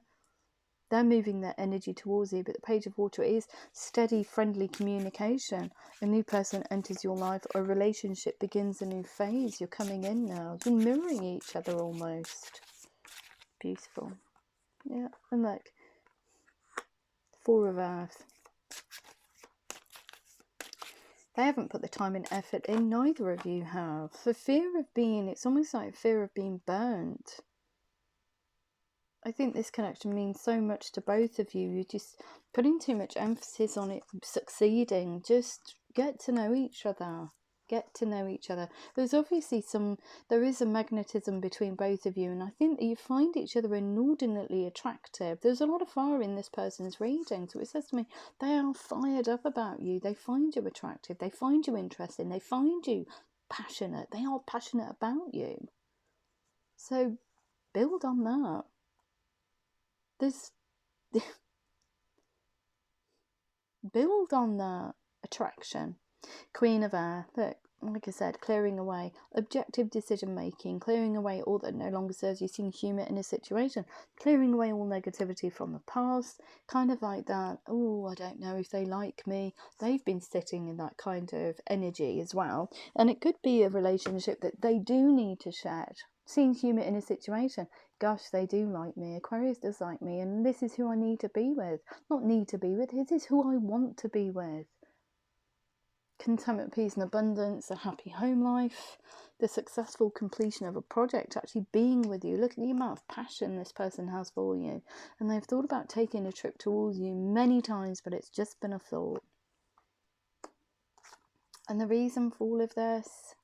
They're moving their energy towards you, but the Page of Water is steady, friendly communication. A new person enters your life, or a relationship begins a new phase. You're coming in now. You're mirroring each other almost. Beautiful. Yeah, and look. 4 of Earth. They haven't put the time and effort in, neither of you have. For fear of being, it's almost like fear of being burnt. I think this connection means so much to both of you. You're just putting too much emphasis on it succeeding. Just get to know each other. Get to know each other. There's obviously there is a magnetism between both of you, and I think that you find each other inordinately attractive. There's a lot of fire in this person's reading, so it says to me, they are fired up about you. They find you attractive. They find you interesting. They find you passionate. They are passionate about you. So build on that. Build on that attraction. Queen of Air. Look, like I said, clearing away objective decision making, clearing away all that no longer serves you, seeing humour in a situation, clearing away all negativity from the past, kind of like that. Oh, I don't know if they like me. They've been sitting in that kind of energy as well, and it could be a relationship that they do need to shed. Seeing humour in a situation. Gosh, they do like me. Aquarius does like me, and this is who I need to be with. Not need to be with, this is who I want to be with. Contentment, peace and abundance, a happy home life, the successful completion of a project, actually being with you. Look at the amount of passion this person has for you. And they've thought about taking a trip towards you many times, but it's just been a thought. And the reason for all of this,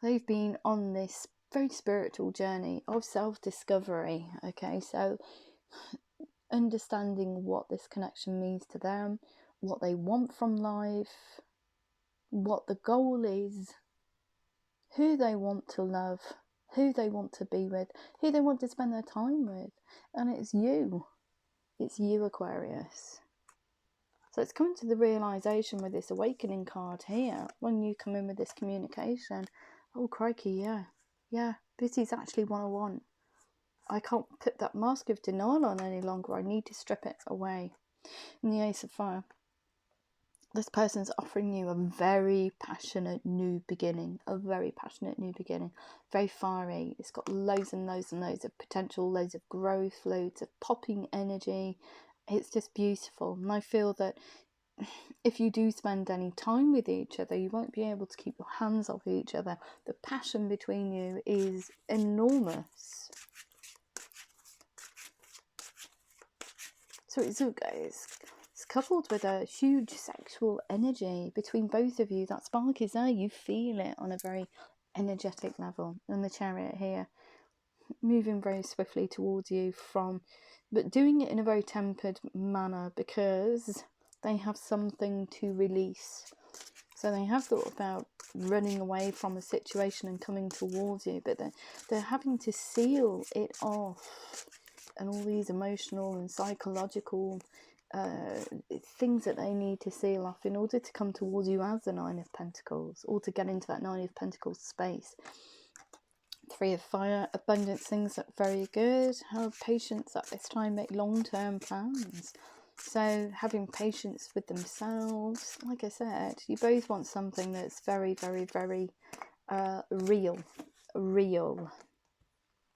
they've been on this very spiritual journey of self-discovery. Okay, so understanding what this connection means to them, what they want from life, what the goal is, who they want to love, who they want to be with, who they want to spend their time with. And it's you, Aquarius. So it's coming to the realization with this awakening card here, when you come in with this communication, oh crikey, yeah, this is actually what I want. I can't put that mask of denial on any longer. I need to strip it away. And the Ace of Fire. This person's offering you a very passionate new beginning. Very fiery. It's got loads and loads and loads of potential, loads of growth, loads of popping energy. It's just beautiful. And I feel that if you do spend any time with each other, you won't be able to keep your hands off each other. The passion between you is enormous. So it's coupled with a huge sexual energy between both of you. That spark is there. You feel it on a very energetic level. And the Chariot here, moving very swiftly towards you but doing it in a very tempered manner, because they have something to release. So they have thought about running away from a situation and coming towards you, but they're having to seal it off. And all these emotional and psychological things that they need to seal off in order to come towards you as the Nine of Pentacles, or to get into that Nine of Pentacles space. Three of Fire, abundance, things look very good. Have patience at this time, make long-term plans. So having patience with themselves. Like I said, you both want something that's very, very, very real.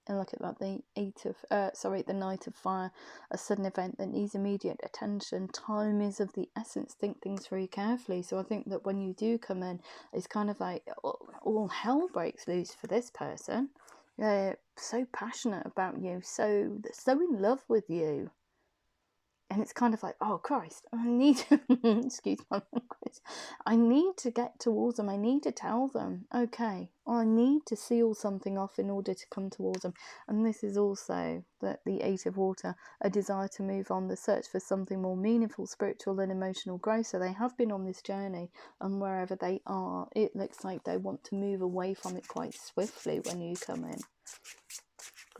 And look at that, the Knight of Fire, a sudden event that needs immediate attention. Time is of the essence. Think things very carefully. So I think that when you do come in, it's kind of like all hell breaks loose for this person. They're so passionate about you, so in love with you. And it's kind of like, oh Christ, I need to, excuse my language, I need to get towards them. I need to tell them, okay, I need to seal something off in order to come towards them. And this is also the Eight of Water, a desire to move on, the search for something more meaningful, spiritual and emotional growth. So they have been on this journey, and wherever they are, it looks like they want to move away from it quite swiftly when you come in.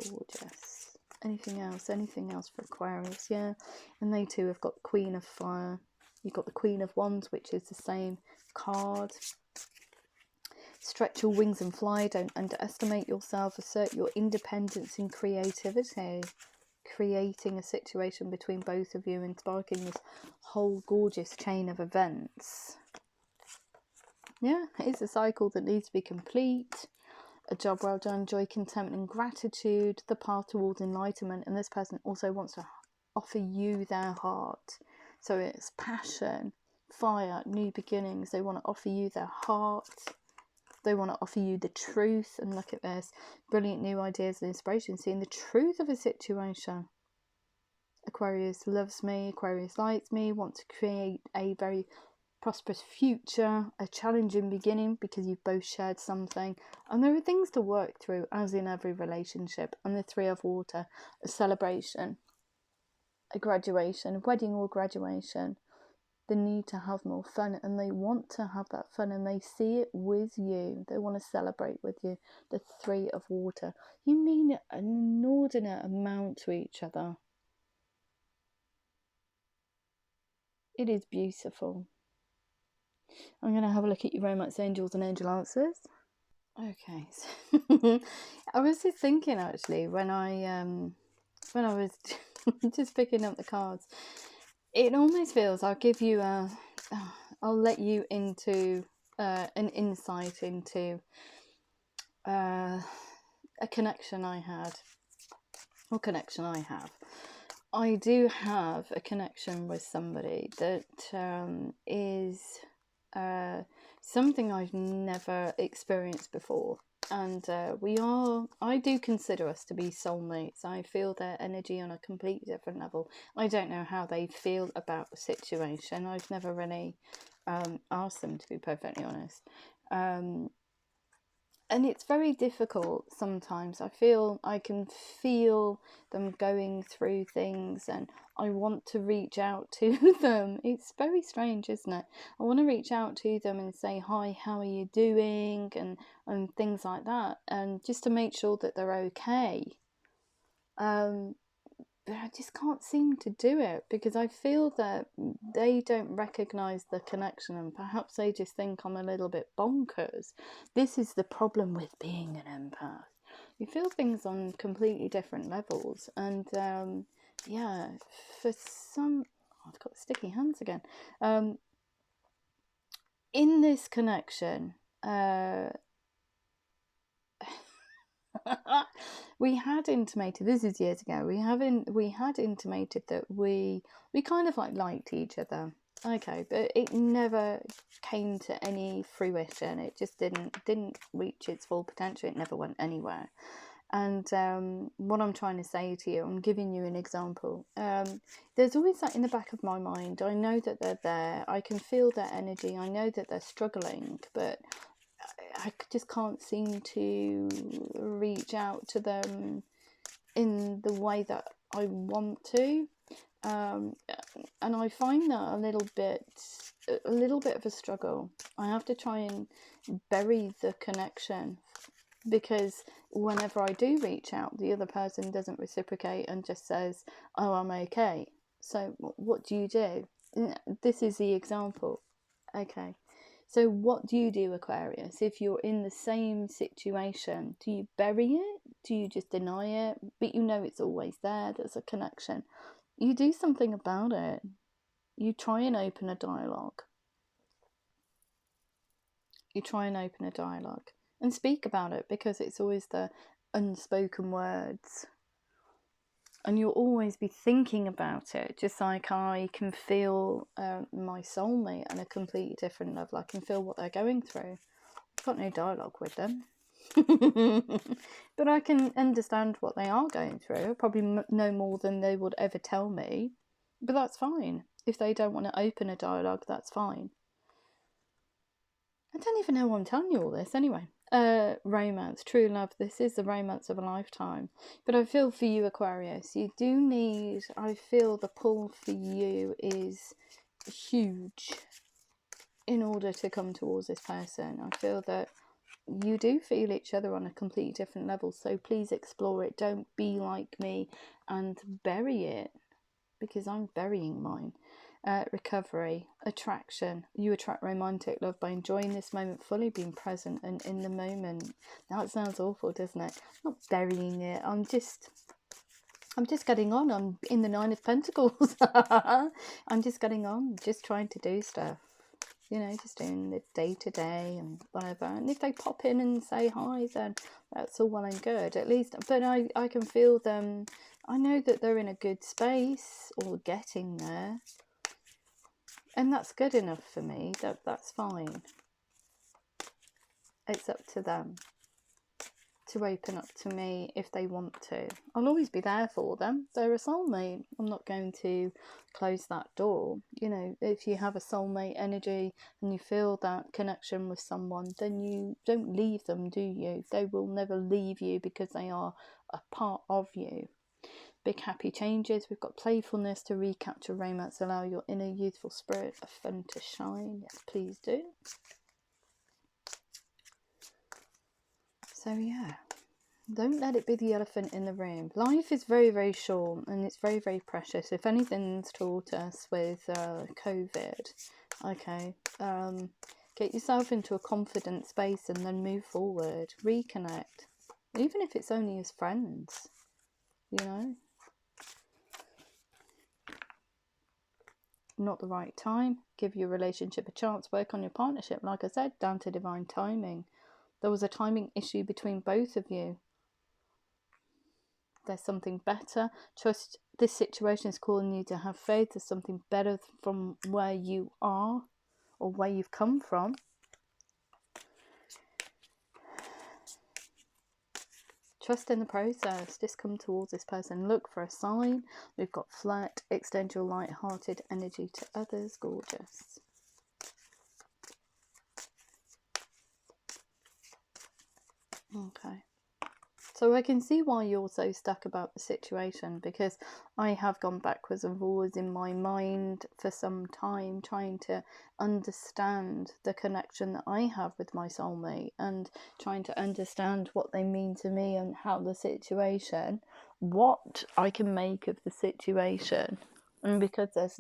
Gorgeous. Anything else for Aquarius? Yeah. And they too have got the Queen of Fire. You've got the Queen of Wands, which is the same card. Stretch your wings and fly. Don't underestimate yourself. Assert your independence and creativity. Creating a situation between both of you and sparking this whole gorgeous chain of events. Yeah, it's a cycle that needs to be complete. A job well done, joy, contentment and gratitude, the path towards enlightenment. And this person also wants to offer you their heart. So it's passion, fire, new beginnings. They want to offer you their heart. They want to offer you the truth. And look at this, brilliant new ideas and inspiration, seeing the truth of a situation. Aquarius loves me, Aquarius likes me, want to create a very prosperous future, a challenging beginning, because you've both shared something, and there are things to work through, as in every relationship. And the Three of Water, a celebration, a graduation, wedding or graduation, the need to have more fun, and they want to have that fun, and they see it with you. They want to celebrate with you. The Three of Water, you mean an inordinate amount to each other. It is beautiful. I'm going to have a look at your romance angels and angel answers. Okay, so I was just thinking actually when I was just picking up the cards, it almost feels I'll let you into an insight into a connection I have. I do have a connection with somebody that is something I've never experienced before, and I do consider us to be soulmates. I feel their energy on a completely different level. I don't know how they feel about the situation. I've never really asked them, to be perfectly honest. and it's very difficult sometimes. I can feel them going through things, and I want to reach out to them. It's very strange, isn't it? I want to reach out to them and say, hi, how are you doing? And things like that, and just to make sure that they're okay. But I just can't seem to do it, because I feel that they don't recognise the connection, and perhaps they just think I'm a little bit bonkers. This is the problem with being an empath. You feel things on completely different levels, and yeah, for some, I've got sticky hands again. In this connection, we had intimated, this is years ago, we had intimated that we kind of liked each other, okay, but it never came to any fruition. It just didn't reach its full potential. It never went anywhere. And what I'm trying to say to you, I'm giving you an example. There's always that in the back of my mind. I know that they're there. I can feel their energy. I know that they're struggling, but I just can't seem to reach out to them in the way that I want to. And I find that a little bit of a struggle. I have to try and bury the connection, because whenever I do reach out, the other person doesn't reciprocate and just says, oh, I'm okay. So what do you do? This is the example. Okay. So what do you do, Aquarius, if you're in the same situation? Do you bury it? Do you just deny it? But you know it's always there. There's a connection. You do something about it. You try and open a dialogue. And speak about it, because it's always the unspoken words. And you'll always be thinking about it, just like I can feel my soulmate on a completely different level. I can feel what they're going through. I've got no dialogue with them. But I can understand what they are going through. I probably know more than they would ever tell me. But that's fine. If they don't want to open a dialogue, that's fine. I don't even know why I'm telling you all this anyway. Romance, true love, this is the romance of a lifetime. But I feel for you, Aquarius, you do need, I feel the pull for you is huge in order to come towards this person. I feel that you do feel each other on a completely different level, so please explore it. Don't be like me and bury it, because I'm burying mine. Recovery, attraction. You attract romantic love by enjoying this moment fully, being present and in the moment. Now it sounds awful, doesn't it? I'm not burying it. I'm just getting on. I'm in the 9 of Pentacles. I'm just getting on, just trying to do stuff. You know, just doing it day to day and whatever. And if they pop in and say hi, then that's all well and good, at least. But I can feel them. I know that they're in a good space, or getting there. And that's good enough for me. That's fine. It's up to them to open up to me if they want to. I'll always be there for them. They're a soulmate. I'm not going to close that door. You know, if you have a soulmate energy and you feel that connection with someone, then you don't leave them, do you? They will never leave you, because they are a part of you. Big happy changes. We've got playfulness to recapture romance. Allow your inner youthful spirit of fun to shine. Yes, please do. So yeah, don't let it be the elephant in the room. Life is very, very short, and it's very, very precious. If anything's taught us with COVID, okay, get yourself into a confident space and then move forward. Reconnect, even if it's only as friends, you know. Not the right time. Give your relationship a chance. Work on your partnership, like I said, down to divine timing. There was a timing issue between both of you. There's something better. Trust this situation is calling you to have faith. There's something better from where you are, or where you've come from. Trust in the process. Just come towards this person. Look for a sign. We've got flirt. Extend your light-hearted energy to others. Gorgeous. Okay. So I can see why you're so stuck about the situation, because I have gone backwards and forwards in my mind for some time trying to understand the connection that I have with my soulmate, and trying to understand what they mean to me, and how the situation, what I can make of the situation. And because there's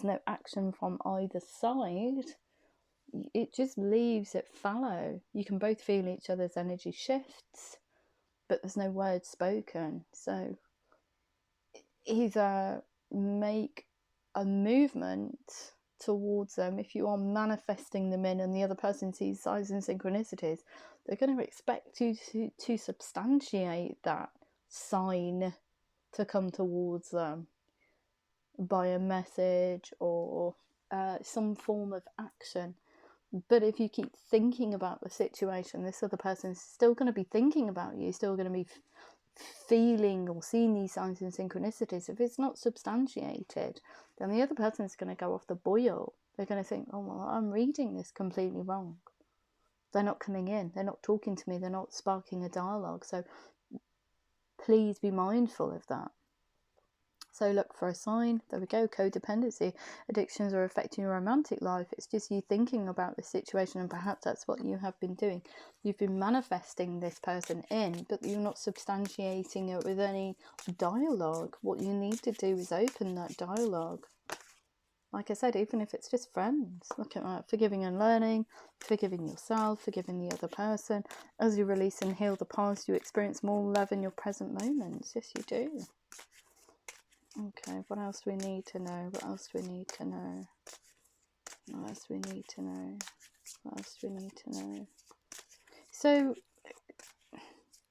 no action from either side, it just leaves it fallow. You can both feel each other's energy shifts, but there's no words spoken. So either make a movement towards them. If you are manifesting them in and the other person sees signs and synchronicities, they're going to expect you to substantiate that sign to come towards them by a message or some form of action. But if you keep thinking about the situation, this other person is still going to be thinking about you, still going to be feeling or seeing these signs and synchronicities. If it's not substantiated, then the other person is going to go off the boil. They're going to think, oh, well, I'm reading this completely wrong. They're not coming in. They're not talking to me. They're not sparking a dialogue. So please be mindful of that. So look for a sign. There we go. Codependency. Addictions are affecting your romantic life. It's just you thinking about the situation, and perhaps that's what you have been doing. You've been manifesting this person in, but you're not substantiating it with any dialogue. What you need to do is open that dialogue. Like I said, even if it's just friends. Look at that. Forgiving and learning. Forgiving yourself. Forgiving the other person. As you release and heal the past, you experience more love in your present moments. Yes, you do. Okay, what else do we need to know? What else do we need to know? What else do we need to know? What else do we need to know? So,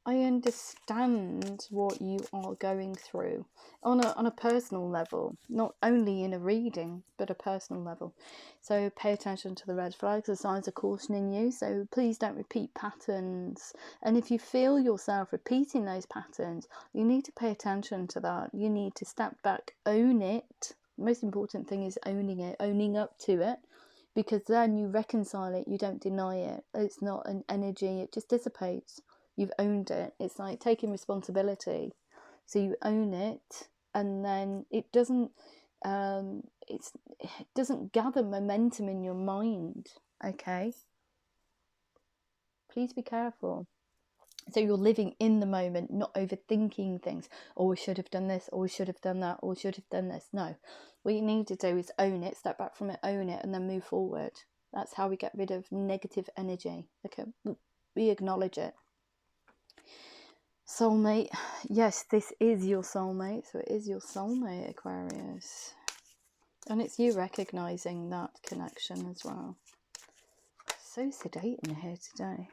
I understand what you are going through on a personal level, not only in a reading, but a personal level. So pay attention to the red flags. The signs are cautioning you, so please don't repeat patterns. And if you feel yourself repeating those patterns, you need to pay attention to that. You need to step back, own it. The most important thing is owning it, owning up to it, because then you reconcile it, you don't deny it. It's not an energy, it just dissipates. You've owned it. It's like taking responsibility. So you own it, and then it doesn't gather momentum in your mind. Okay, please be careful. So you're living in the moment, not overthinking things. Oh, we should have done this, or we should have done that, or we should have done this. No, what you need to do is own it, step back from it, own it, and then move forward. That's how we get rid of negative energy. Okay, we acknowledge it. Soulmate, yes, this is your soulmate. So it is your soulmate, Aquarius, and it's you recognizing that connection as well. So sedate in here today.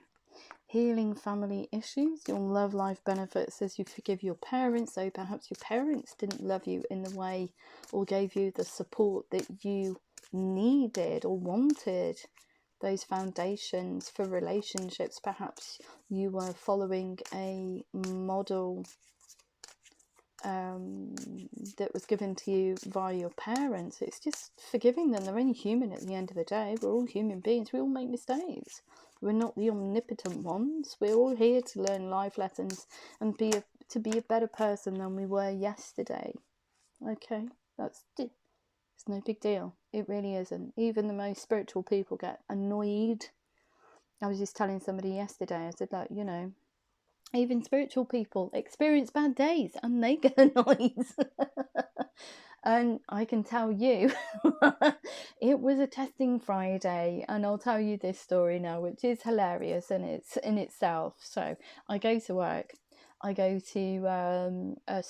Healing family issues. Your love life benefits as you forgive your parents. So perhaps your parents didn't love you in the way or gave you the support that you needed or wanted. Those foundations for relationships. Perhaps you were following a model that was given to you via your parents. It's just forgiving them. They're only human at the end of the day. We're all human beings. We all make mistakes. We're not the omnipotent ones. We're all here to learn life lessons and to be a better person than we were yesterday. Okay, it's no big deal. It really isn't. Even the most spiritual people get annoyed. I was just telling somebody yesterday, I said, like, even spiritual people experience bad days and they get annoyed. And I can tell you, it was a testing Friday, and I'll tell you this story now, which is hilarious in itself. So I go to work, I go to a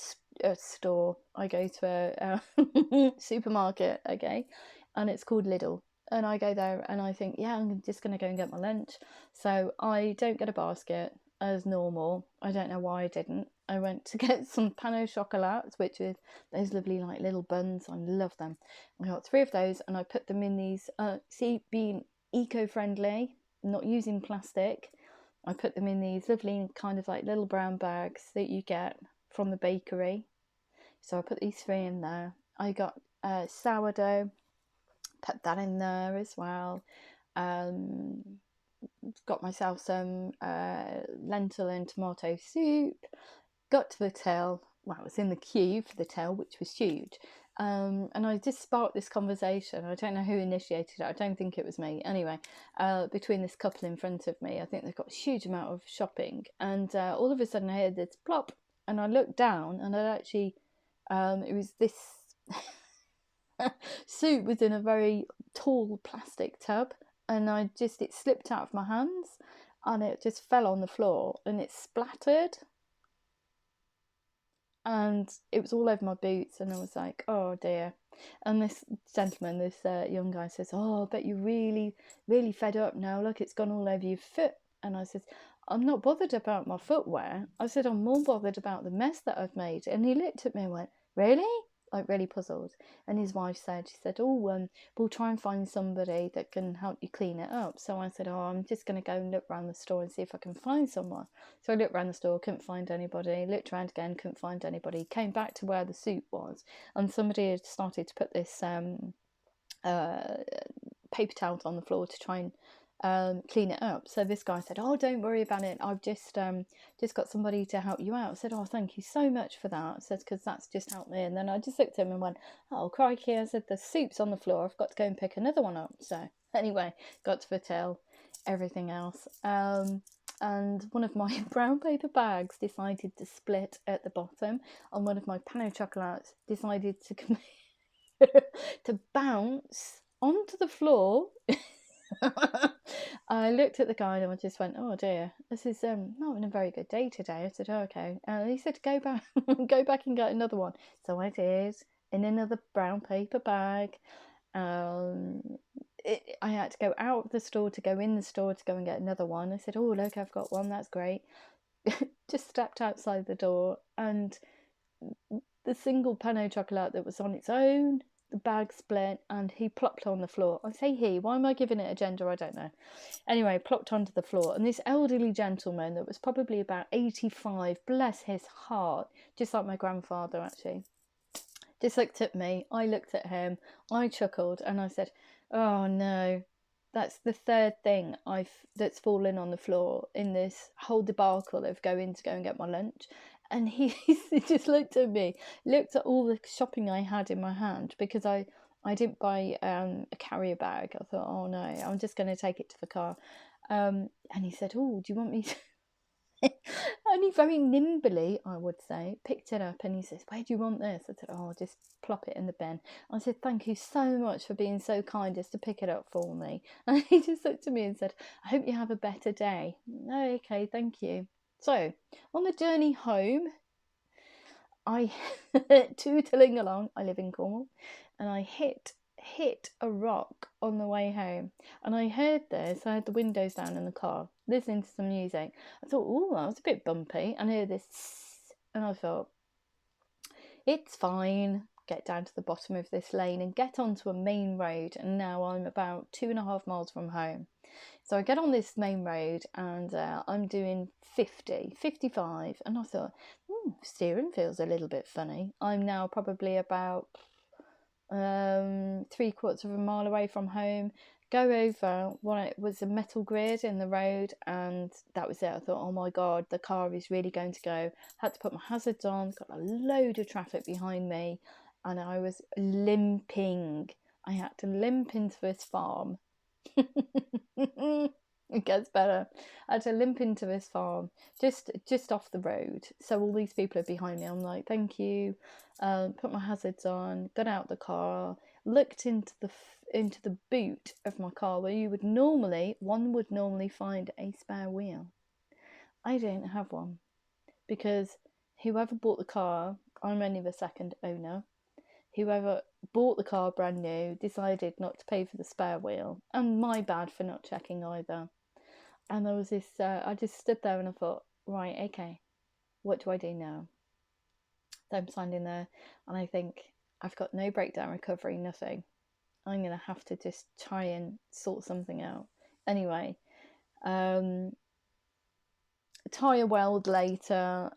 store, I go to a supermarket, okay, and it's called Lidl. And I go there and I think, yeah, I'm just going to go and get my lunch. So I don't get a basket as normal. I don't know why I didn't. I went to get some pain au chocolat, which is those lovely like little buns. I love them. I got 3 of those and I put them in these, being eco-friendly, not using plastic, I put them in these lovely kind of like little brown bags that you get from the bakery. So I put these 3 in there. I got sourdough, put that in there as well. got myself some lentil and tomato soup, got to the till. Well, I was in the queue for the till, which was huge. And I just sparked this conversation. I don't know who initiated it. I don't think it was me. Anyway, between this couple in front of me, I think they've got a huge amount of shopping. And all of a sudden I heard this plop, and I looked down, and I actually, it was this soup was in a very tall plastic tub, and it slipped out of my hands, and it just fell on the floor, and it splattered, and it was all over my boots, and I was like, oh dear. And this gentleman, this young guy, says, oh, I bet you're really, really fed up now. Look, it's gone all over your foot. And I said, I'm not bothered about my footwear. I said, I'm more bothered about the mess that I've made. And he looked at me and went, really? Like, really puzzled. And his wife said, oh, we'll try and find somebody that can help you clean it up. So I said, oh, I'm just going to go and look around the store and see if I can find someone. So I looked around the store, couldn't find anybody. Looked around again, couldn't find anybody. Came back to where the soup was, and somebody had started to put this paper towels on the floor to try and clean it up. So this guy said, oh, don't worry about it, I've just got somebody to help you out. I said, oh, thank you so much for that. I said, because that's just helped me. And then I just looked at him and went, oh crikey, I said, the soup's on the floor, I've got to go and pick another one up. So anyway, got to the till, everything else, and one of my brown paper bags decided to split at the bottom, and one of my pan au chocolates decided to bounce onto the floor. I looked at the guy and I just went, oh dear, this is not been a very good day today. I said, oh, okay. And he said, go back and get another one. So I did, in another brown paper bag. I had to go out of the store to go in the store to go and get another one. I said, oh, look, I've got one, that's great. Just stepped outside the door, and the single pan au chocolat that was on its own, the bag split, and he plopped on the floor. I say he, why am I giving it a gender? I don't know. Anyway, plopped onto the floor, and this elderly gentleman that was probably about 85, bless his heart, just like my grandfather actually, just looked at me. I looked at him, I chuckled, and I said, oh no, that's the third thing that's fallen on the floor in this whole debacle of going to go and get my lunch. And he just looked at me, looked at all the shopping I had in my hand, because I didn't buy a carrier bag. I thought, oh no, I'm just going to take it to the car. And he said, oh, do you want me to... And he very nimbly, I would say, picked it up, and he says, where do you want this? I said, oh, just plop it in the bin. I said, thank you so much for being so kind as to pick it up for me. And he just looked at me and said, I hope you have a better day. Oh, okay, thank you. So on the journey home, I tootling along. I live in Cornwall, and I hit a rock on the way home, and I heard this. I had the windows down in the car, listening to some music. I thought, oh, that was a bit bumpy. And I heard this, and I thought, it's fine. Get down to the bottom of this lane and get onto a main road, and now I'm about 2.5 miles from home. So I get on this main road, and I'm doing 50, 55, and I thought, steering feels a little bit funny. I'm now probably about 3/4 of a mile away from home. Go over what was a metal grid in the road, and that was it. I thought, oh my god, the car is really going to go. Had to put my hazards on, got a load of traffic behind me, and I was limping. I had to limp into this farm. It gets better. I had to limp into this farm, just off the road. So all these people are behind me. I'm like, thank you. Put my hazards on, got out the car, looked into the boot of my car, where one would normally find a spare wheel. I don't have one, because whoever bought the car, I'm only the second owner. Whoever bought the car brand new decided not to pay for the spare wheel, and my bad for not checking either. And there was this, I just stood there and I thought, right, okay, what do I do now? So I'm standing there and I think, I've got no breakdown recovery, nothing. I'm going to have to just try and sort something out. Anyway, tyre weld later,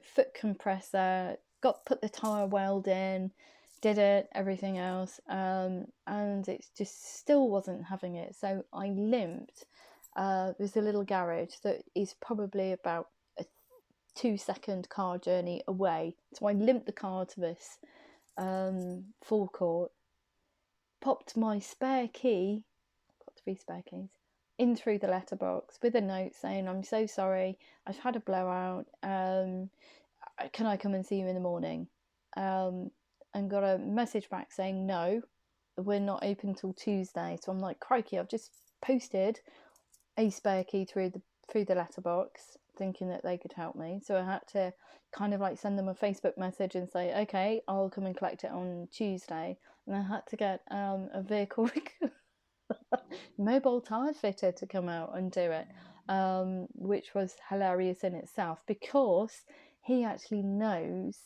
foot compressor, put the tyre weld in, did it, everything else, and it just still wasn't having it. So I limped There's a little garage that is probably about a 2-second car journey away. So I limped the car to this forecourt, popped my spare key, got 3 spare keys, in through the letterbox with a note saying, I'm so sorry, I've had a blowout, can I come and see you in the morning? And got a message back saying, no, we're not open till Tuesday. So I'm like, crikey, I've just posted a spare key through the letterbox, thinking that they could help me. So I had to kind of like send them a Facebook message and say, okay, I'll come and collect it on Tuesday. And I had to get a vehicle mobile tyre fitter to come out and do it, which was hilarious in itself, because he actually knows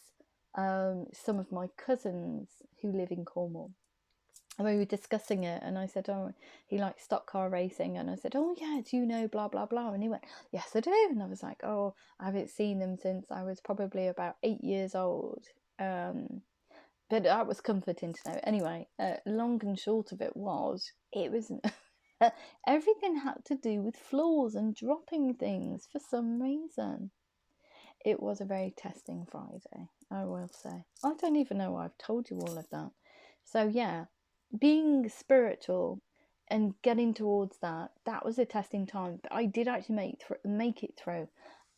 some of my cousins who live in Cornwall. And we were discussing it, and I said, oh, he likes stock car racing, and I said, oh yeah, do you know blah blah blah? And he went, yes I do. And I was like, oh, I haven't seen them since I was probably about 8 years old. But that was comforting to know. Anyway, long and short of it was everything had to do with floors and dropping things for some reason. It was a very testing Friday, I will say. I don't even know why I've told you all of that. So yeah, being spiritual and getting towards that was a testing time. But I did actually make it through.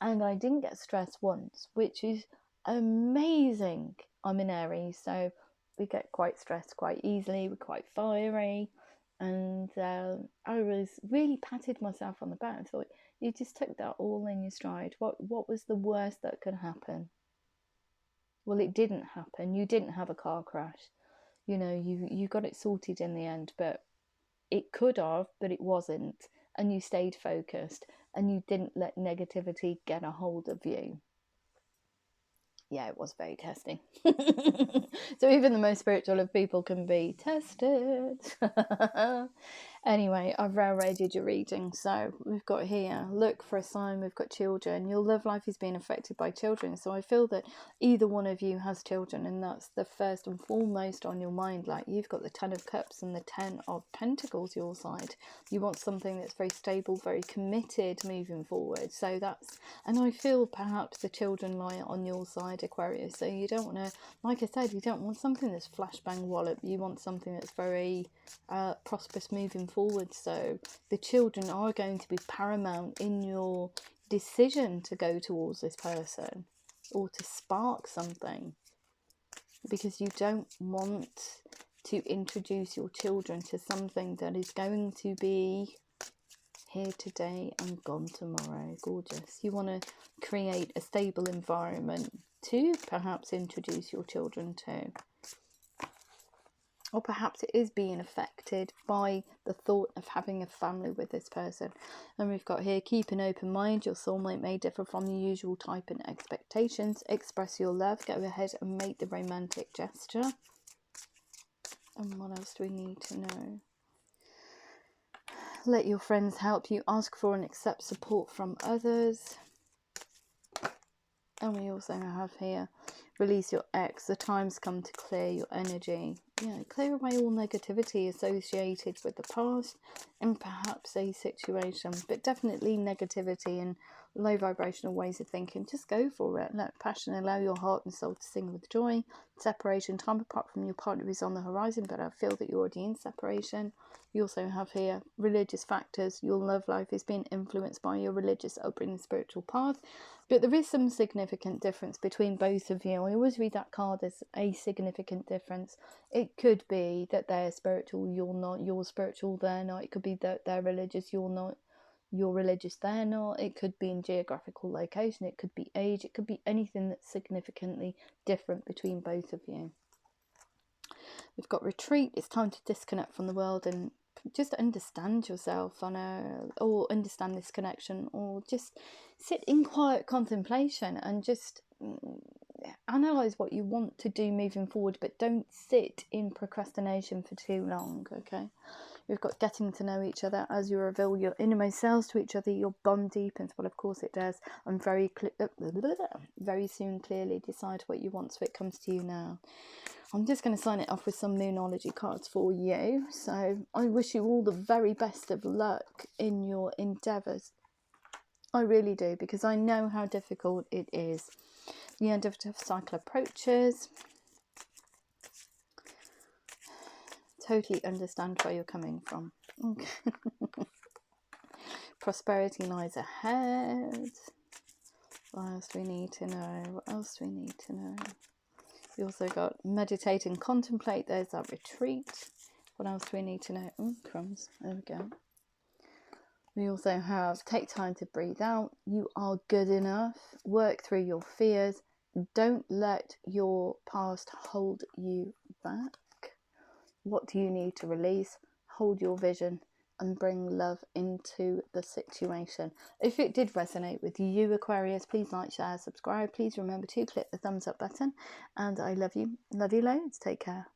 And I didn't get stressed once, which is amazing. I'm in Aries, so we get quite stressed quite easily. We're quite fiery. And I was really patted myself on the back and thought, you just took that all in your stride. What was the worst that could happen? Well, it didn't happen. You didn't have a car crash. You know, you got it sorted in the end, but it could have, but it wasn't. And you stayed focused, and you didn't let negativity get a hold of you. Yeah, it was very testing. So even the most spiritual of people can be tested. Anyway, I've railroaded your reading. So we've got here, look for a sign. We've got children. Your love life is being affected by children. So I feel that either one of you has children, and that's the first and foremost on your mind. Like, you've got the 10 of Cups and the 10 of Pentacles your side. You want something that's very stable, very committed moving forward. So that's, and I feel perhaps the children lie on your side, Aquarius. So you don't want to, like I said, you don't want something that's flashbang wallop. You want something that's very prosperous moving forward. So the children are going to be paramount in your decision to go towards this person or to spark something, because you don't want to introduce your children to something that is going to be here today and gone tomorrow. Gorgeous. You want to create a stable environment to perhaps introduce your children to. Or perhaps it is being affected by the thought of having a family with this person. And we've got here, keep an open mind. Your soulmate may differ from the usual type and expectations. Express your love. Go ahead and make the romantic gesture. And what else do we need to know? Let your friends help you. Ask for and accept support from others. And we also have here, release your ex. The time's come to clear your energy. Yeah, clear away all negativity associated with the past and perhaps a situation. But definitely negativity and low vibrational ways of thinking. Just go for it. Let passion allow your heart and soul to sing with joy. Separation, time apart from your partner is on the horizon, but I feel that you're already in separation. You also have here religious factors. Your love life is being influenced by your religious upbringing, spiritual path. But there is some significant difference between both of you. I always read that card as a significant difference. It could be that they're spiritual, you're not. You're spiritual, they're not. It could be that they're religious, you're not. You're religious, they're not. It could be in geographical location. It could be age. It could be anything that's significantly different between both of you. We've got retreat. It's time to disconnect from the world and just understand yourself or understand this connection, or just sit in quiet contemplation and just analyze what you want to do moving forward, but don't sit in procrastination for too long. Okay, we've got getting to know each other. As you reveal your innermost selves to each other, your bond deepens. Well, of course it does. And very soon clearly decide what you want, so it comes to you now. I'm just going to sign it off with some Moonology cards for you. So I wish you all the very best of luck in your endeavours. I really do, because I know how difficult it is. The end of the cycle approaches. Totally understand where you're coming from. Okay. Prosperity lies ahead. What else do we need to know? What else do we need to know? We also got meditate and contemplate. There's our retreat. What else do we need to know? Oh, crumbs. There we go. We also have take time to breathe out. You are good enough. Work through your fears. Don't let your past hold you back. What do you need to release? Hold your vision and bring love into the situation. If it did resonate with you, Aquarius, please like, share, subscribe. Please remember to click the thumbs up button. And I love you. Love you loads. Take care.